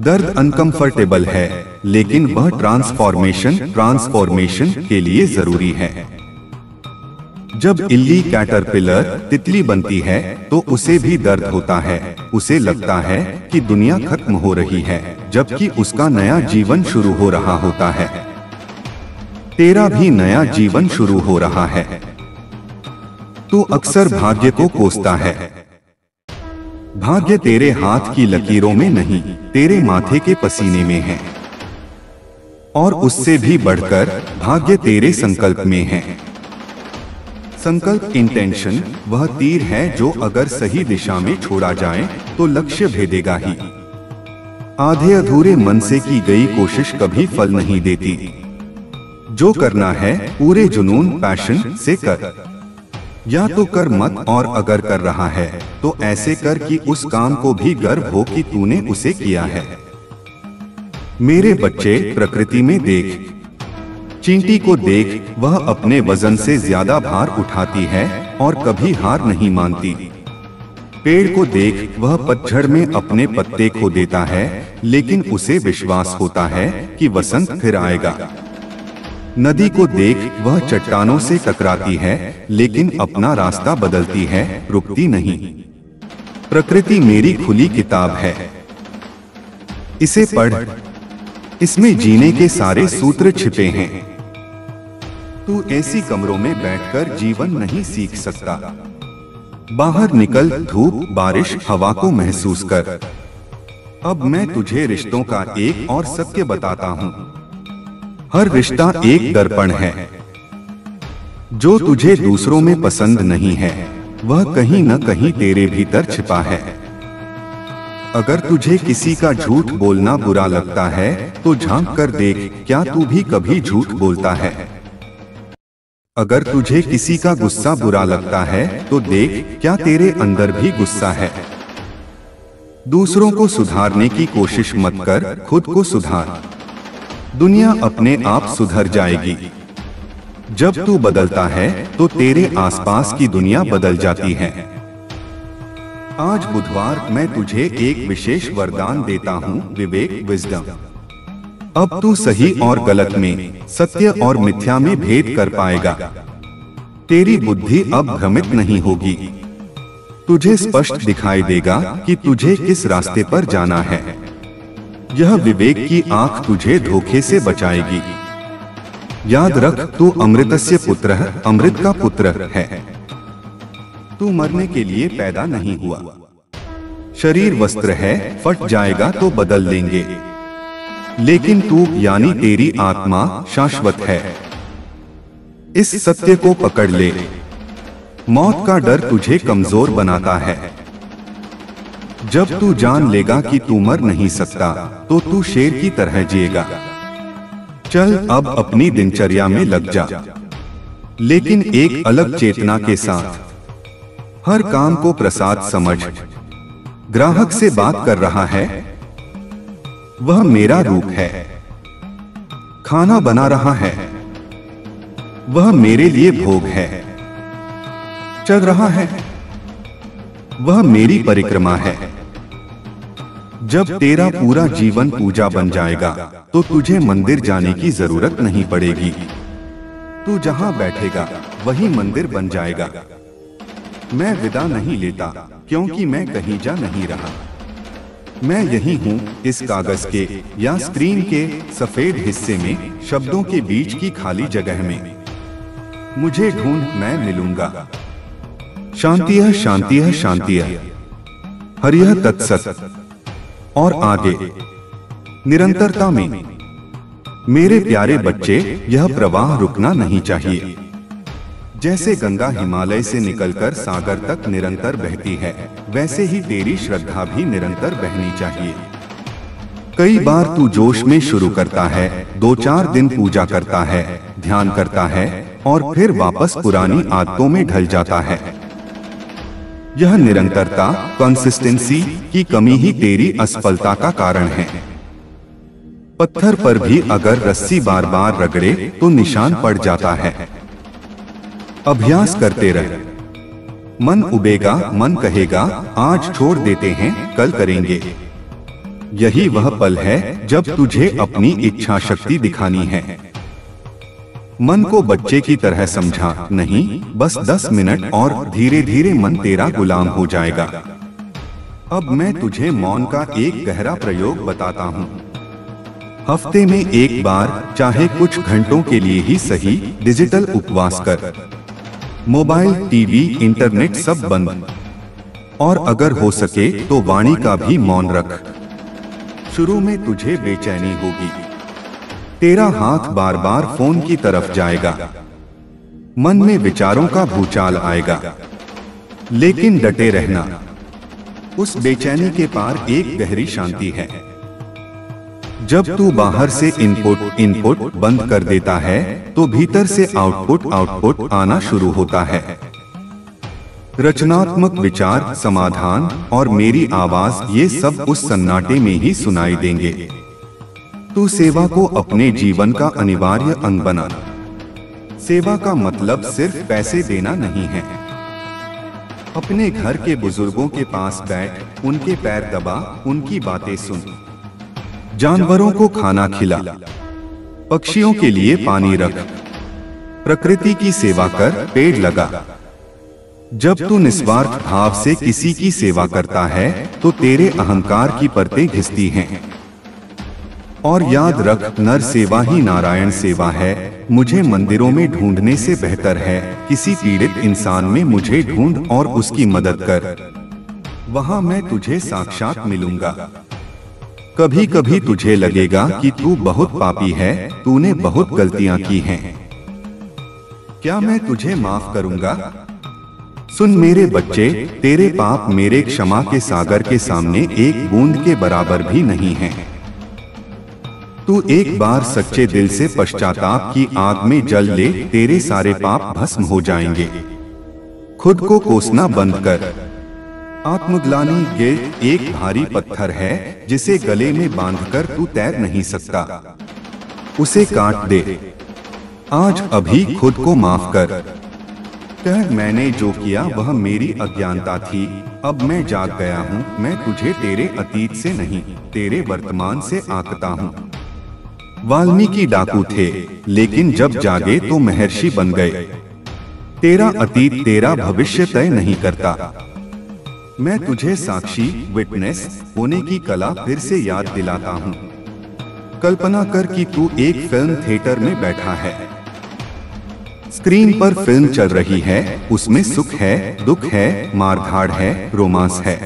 Speaker 1: दर्द अनकंफर्टेबल है, लेकिन वह ट्रांसफॉर्मेशन के लिए जरूरी है। जब इल्ली कैटरपिलर तितली बनती है तो उसे भी दर्द होता है। उसे लगता है कि दुनिया खत्म हो रही है, जबकि उसका नया जीवन शुरू हो रहा होता है। तेरा भी नया जीवन शुरू हो रहा है। तू अक्सर भाग्य को कोसता है। भाग्य तेरे हाथ की लकीरों में नहीं, तेरे माथे के पसीने में है। और उससे भी बढ़कर भाग्य तेरे संकल्प में है। संकल्प, इंटेंशन, वह तीर है जो अगर सही दिशा में छोड़ा जाए तो लक्ष्य भेदेगा ही। आधे अधूरे मन से की गई कोशिश कभी फल नहीं देती। जो करना है पूरे जुनून, पैशन से कर। या तो कर मत, और अगर कर रहा है तो ऐसे कर कि उस काम को भी गर्व हो कि तूने उसे किया है। मेरे बच्चे, प्रकृति में देख। चींटी को देख, वह अपने वजन से ज्यादा भार उठाती है और कभी हार नहीं मानती। पेड़ को देख, वह पतझड़ में अपने पत्ते खो देता है, लेकिन उसे विश्वास होता है कि वसंत फिर आएगा। नदी को देख, वह चट्टानों से टकराती है, लेकिन अपना रास्ता बदलती है, रुकती नहीं। प्रकृति मेरी खुली किताब है, इसे पढ़। इसमें जीने के सारे सूत्र छिपे हैं। तू ऐसी कमरों में बैठकर जीवन नहीं सीख सकता। बाहर निकल, धूप, बारिश, हवा को महसूस कर। अब मैं तुझे रिश्तों का एक और सत्य बताता हूँ। हर रिश्ता एक दर्पण है। जो तुझे दूसरों में पसंद नहीं है वह कहीं न कहीं तेरे भीतर छिपा है। अगर तुझे किसी का झूठ बोलना बुरा लगता है तो झांक कर देख, क्या तू भी कभी झूठ बोलता है? अगर तुझे किसी का गुस्सा बुरा लगता है तो देख, क्या तेरे अंदर भी गुस्सा है? दूसरों को सुधारने की कोशिश मत कर, खुद को सुधार। दुनिया अपने आप सुधर जाएगी। जब तू बदलता है तो तेरे आसपास की दुनिया बदल जाती है। आज बुधवार मैं तुझे एक विशेष वरदान देता हूँ, विवेक, विजडम। अब तू सही और गलत में, सत्य और मिथ्या में भेद कर पाएगा। तेरी बुद्धि अब भ्रमित नहीं होगी। तुझे स्पष्ट दिखाई देगा कि तुझे किस रास्ते पर जाना है। यह विवेक की आंख तुझे धोखे से बचाएगी। याद रख, तू अमृतस्य पुत्र है, अमृत का पुत्र है। तू मरने के लिए पैदा नहीं हुआ। शरीर वस्त्र है, फट जाएगा तो बदल लेंगे, लेकिन तू यानी तेरी आत्मा शाश्वत है। इस सत्य को पकड़ ले। मौत का डर तुझे कमजोर बनाता है। जब तू जान लेगा कि तू मर नहीं सकता तो तू शेर की तरह जिएगा। चल अब अपनी दिनचर्या में लग जा, लेकिन एक अलग चेतना के साथ। हर काम को प्रसाद समझ। ग्राहक से बात कर रहा है, वह मेरा रूप है। खाना बना रहा है, वह मेरे लिए भोग है। चल रहा है, वह मेरी परिक्रमा है। जब तेरा पूरा जीवन पूजा बन जाएगा तो तुझे मंदिर जाने की जरूरत नहीं पड़ेगी। तू जहां बैठेगा वही मंदिर बन जाएगा। मैं विदा नहीं लेता, क्योंकि मैं कहीं जा नहीं रहा। मैं यही हूँ, इस कागज के या स्क्रीन के सफेद हिस्से में, शब्दों के बीच की खाली जगह में। मुझे ढूंढ, मैं मिलूंगा। शांतियः शांतियः शांतियः, हरियः तत्सत्। और आगे निरंतरता में। मेरे प्यारे बच्चे, यह प्रवाह रुकना नहीं चाहिए। जैसे गंगा हिमालय से निकलकर सागर तक निरंतर बहती है, वैसे ही तेरी श्रद्धा भी निरंतर बहनी चाहिए। कई बार तू जोश में शुरू करता है, 2-4 दिन पूजा करता है, ध्यान करता है और फिर वापस पुरानी आदतों में ढल जाता है। यह निरंतरता, कंसिस्टेंसी की कमी ही तेरी असफलता का कारण है। पत्थर पर भी अगर रस्सी बार बार रगड़े तो निशान पड़ जाता है। अभ्यास करते रह। मन उबेगा, मन कहेगा आज छोड़ देते हैं, कल करेंगे। यही वह पल है जब तुझे अपनी इच्छा शक्ति दिखानी है। मन को बच्चे की तरह समझा नहीं, बस 10 मिनट और धीरे धीरे मन तेरा गुलाम हो जाएगा। अब मैं तुझे मौन का एक गहरा प्रयोग बताता हूँ। हफ्ते में एक बार, चाहे कुछ घंटों के लिए ही सही, डिजिटल उपवास कर। मोबाइल, टीवी, इंटरनेट सब बंद। और अगर हो सके तो वाणी का भी मौन रख। शुरू में तुझे बेचैनी होगी। तेरा हाथ बार बार फोन की तरफ जाएगा। मन में विचारों का भूचाल आएगा। लेकिन डटे रहना। उस बेचैनी के पार एक गहरी शांति है। जब तू बाहर से इनपुट बंद कर देता है तो भीतर से आउटपुट आना शुरू होता है। रचनात्मक विचार, समाधान और मेरी आवाज, ये सब उस सन्नाटे में ही सुनाई देंगे। तू सेवा को अपने जीवन का अनिवार्य अंग बना। सेवा का मतलब सिर्फ पैसे देना नहीं है। अपने घर के बुजुर्गों के पास बैठ, उनके पैर दबा, उनकी बातें सुन। जानवरों को खाना खिला, पक्षियों के लिए पानी रख, प्रकृति की सेवा कर, पेड़ लगा। जब तू निस्वार्थ भाव से किसी की सेवा करता है तो तेरे अहंकार की परतें घिसती हैं। और याद रख, नर सेवा ही नारायण सेवा है। मुझे मंदिरों में ढूंढने से बेहतर है किसी पीड़ित इंसान में मुझे ढूंढ और उसकी मदद कर। वहां मैं तुझे साक्षात मिलूंगा। कभी कभी तुझे लगेगा कि तू बहुत पापी है, तूने बहुत गलतियां की हैं। क्या मैं तुझे माफ करूंगा? सुन मेरे बच्चे, तेरे पाप मेरे क्षमा के सागर के सामने एक बूंद के बराबर भी नहीं हैं। तू एक बार सच्चे दिल से पश्चाताप की आग में जल ले, तेरे सारे पाप भस्म हो जाएंगे। खुद को कोसना बंद कर। आत्मग्लानि गिल्ट एक भारी पत्थर है जिसे गले में बांधकर तू तैर नहीं सकता। उसे काट दे। आज अभी खुद को माफ कर। कह, मैंने जो किया वह मेरी अज्ञानता थी, अब मैं जाग गया हूँ। मैं तुझे तेरे अतीत से नहीं, तेरे वर्तमान से आंकता हूँ। वाल्मीकि डाकू थे, लेकिन जब जागे तो महर्षि बन गए। तेरा अतीत तेरा भविष्य तय नहीं करता। मैं तुझे साक्षी विटनेस होने की कला फिर से याद दिलाता हूँ। कल्पना कर कि तू एक फिल्म थिएटर में बैठा है। स्क्रीन पर फिल्म चल रही है, उसमें सुख है, दुख है, मारधाड़ है, रोमांस है।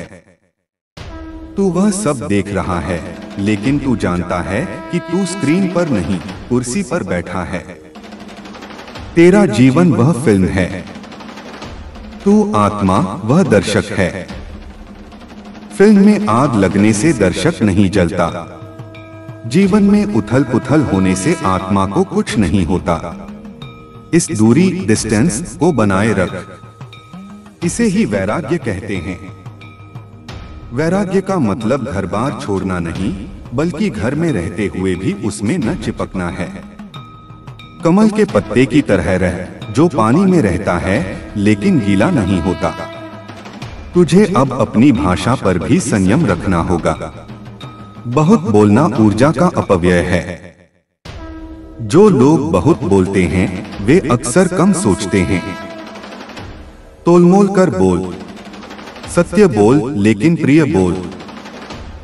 Speaker 1: तू वह सब देख रहा है, लेकिन तू जानता है कि तू स्क्रीन पर नहीं, कुर्सी पर बैठा है। तेरा जीवन वह फिल्म है। तू आत्मा वह दर्शक है। फिल्म में आग लगने से दर्शक नहीं जलता। जीवन में उथल पुथल होने से आत्मा को कुछ नहीं होता। इस दूरी डिस्टेंस को बनाए रख। इसे ही वैराग्य कहते हैं। वैराग्य का मतलब घर बार छोड़ना नहीं, बल्कि घर में रहते हुए भी उसमें न चिपकना है। कमल के पत्ते की तरह रह, जो पानी में रहता है लेकिन गीला नहीं होता। तुझे अब अपनी भाषा पर भी संयम रखना होगा। बहुत बोलना ऊर्जा का अपव्यय है। जो लोग बहुत बोलते हैं वे अक्सर कम सोचते हैं। तोलमोल कर बोल। सत्य बोल, लेकिन प्रिय बोल।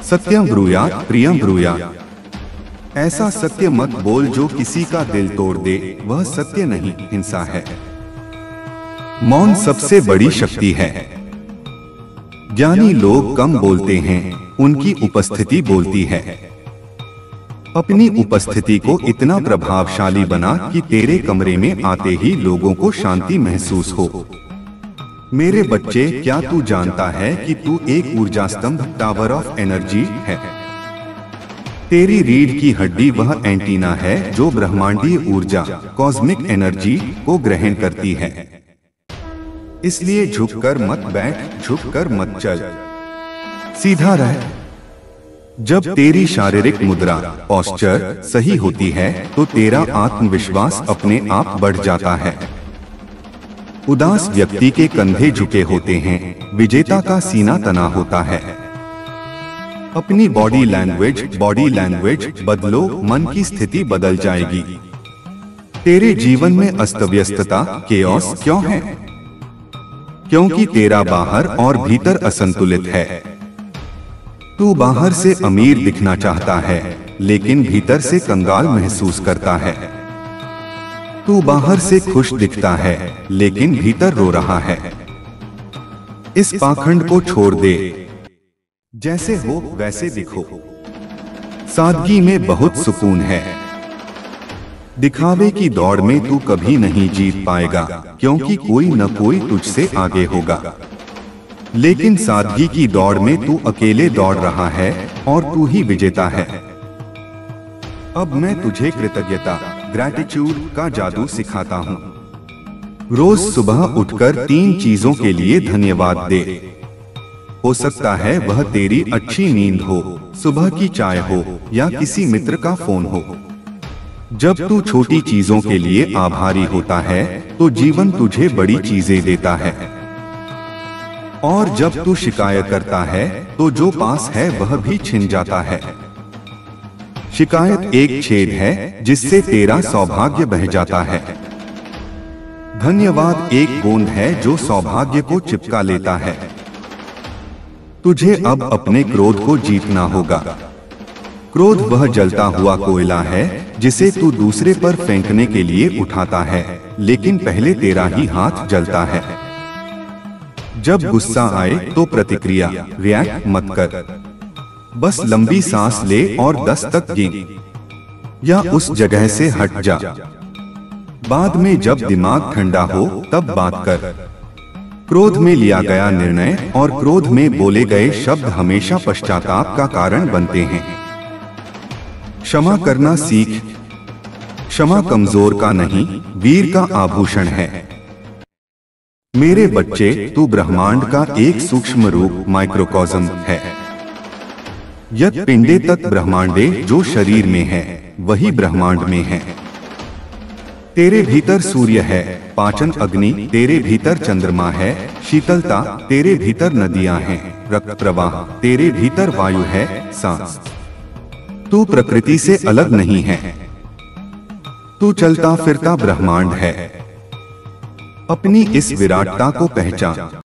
Speaker 1: सत्यम ब्रूयात् प्रियम ब्रूयात्। ऐसा सत्य मत बोल जो किसी का दिल तोड़ दे, वह सत्य नहीं, हिंसा है। मौन सबसे बड़ी शक्ति है। ज्ञानी लोग कम बोलते हैं, उनकी उपस्थिति बोलती है। अपनी उपस्थिति को इतना प्रभावशाली बना कि तेरे कमरे में आते ही लोगों को शांति महसूस हो। मेरे बच्चे, क्या तू जानता है कि तू एक ऊर्जा स्तंभ, टावर ऑफ एनर्जी है? तेरी रीढ़ की हड्डी वह एंटीना है जो ब्रह्मांडीय ऊर्जा, कॉस्मिक एनर्जी को ग्रहण करती है। इसलिए झुककर मत बैठ, झुककर मत चल, सीधा रह। जब तेरी शारीरिक मुद्रा, पोस्चर सही होती है तो तेरा आत्मविश्वास अपने आप बढ़ जाता है। उदास व्यक्ति के कंधे झुके होते हैं, विजेता का सीना तना होता है। अपनी बॉडी लैंग्वेज बदलो, मन की स्थिति बदल जाएगी। तेरे जीवन में अस्तव्यस्तता, केओस क्यों है? क्योंकि तेरा बाहर और भीतर असंतुलित है। तू बाहर से अमीर दिखना चाहता है, लेकिन भीतर से कंगाल महसूस करता है। तू बाहर से खुश दिखता है, लेकिन भीतर रो रहा है। इस पाखंड को छोड़ दे। जैसे हो वैसे दिखो। सादगी में बहुत सुकून है। दिखावे की दौड़ में तू कभी नहीं जीत पाएगा, क्योंकि कोई न कोई तुझसे आगे होगा। लेकिन सादगी की दौड़ में तू अकेले दौड़ रहा है और तू ही विजेता है। अब मैं तुझे कृतज्ञता, ग्रैटिट्यूड का जादू सिखाता हूँ। रोज सुबह उठकर 3 चीजों के लिए धन्यवाद दे। हो सकता है वह तेरी अच्छी नींद हो, सुबह की चाय हो या किसी मित्र का फोन हो। जब तू छोटी चीजों के लिए आभारी होता है तो जीवन तुझे बड़ी चीजें देता है। और जब तू शिकायत करता है तो जो पास है वह भी छिन जाता है। शिकायत एक छेद है जिससे तेरा सौभाग्य बह जाता है। धन्यवाद एक गोंद है जो सौभाग्य को चिपका लेता है। तुझे अब अपने क्रोध को जीतना होगा। क्रोध वह जलता हुआ कोयला है जिसे तू दूसरे पर फेंकने के लिए उठाता है, लेकिन पहले तेरा ही हाथ जलता है। जब गुस्सा आए तो प्रतिक्रिया, रिएक्ट मत कर। बस लंबी सांस ले और 10 तक गिन, या उस जगह से हट जा। बाद में जब दिमाग ठंडा हो तब बात कर। क्रोध में लिया गया निर्णय और क्रोध में बोले गए शब्द हमेशा पश्चाताप का कारण बनते हैं। क्षमा करना सीख। क्षमा कमजोर का नहीं, वीर का आभूषण है। मेरे बच्चे, तू ब्रह्मांड का एक सूक्ष्म रूप माइक्रोकॉज्म है। यत् पिंडे तत् ब्रह्मांडे, जो शरीर में है वही ब्रह्मांड में है। तेरे भीतर सूर्य है, पाचन अग्नि, तेरे भीतर चंद्रमा है, शीतलता, तेरे भीतर नदियां हैं, रक्त प्रवाह, तेरे भीतर वायु है, सांस। तू प्रकृति से अलग नहीं है, तू चलता फिरता ब्रह्मांड है। अपनी इस विराटता को पहचान।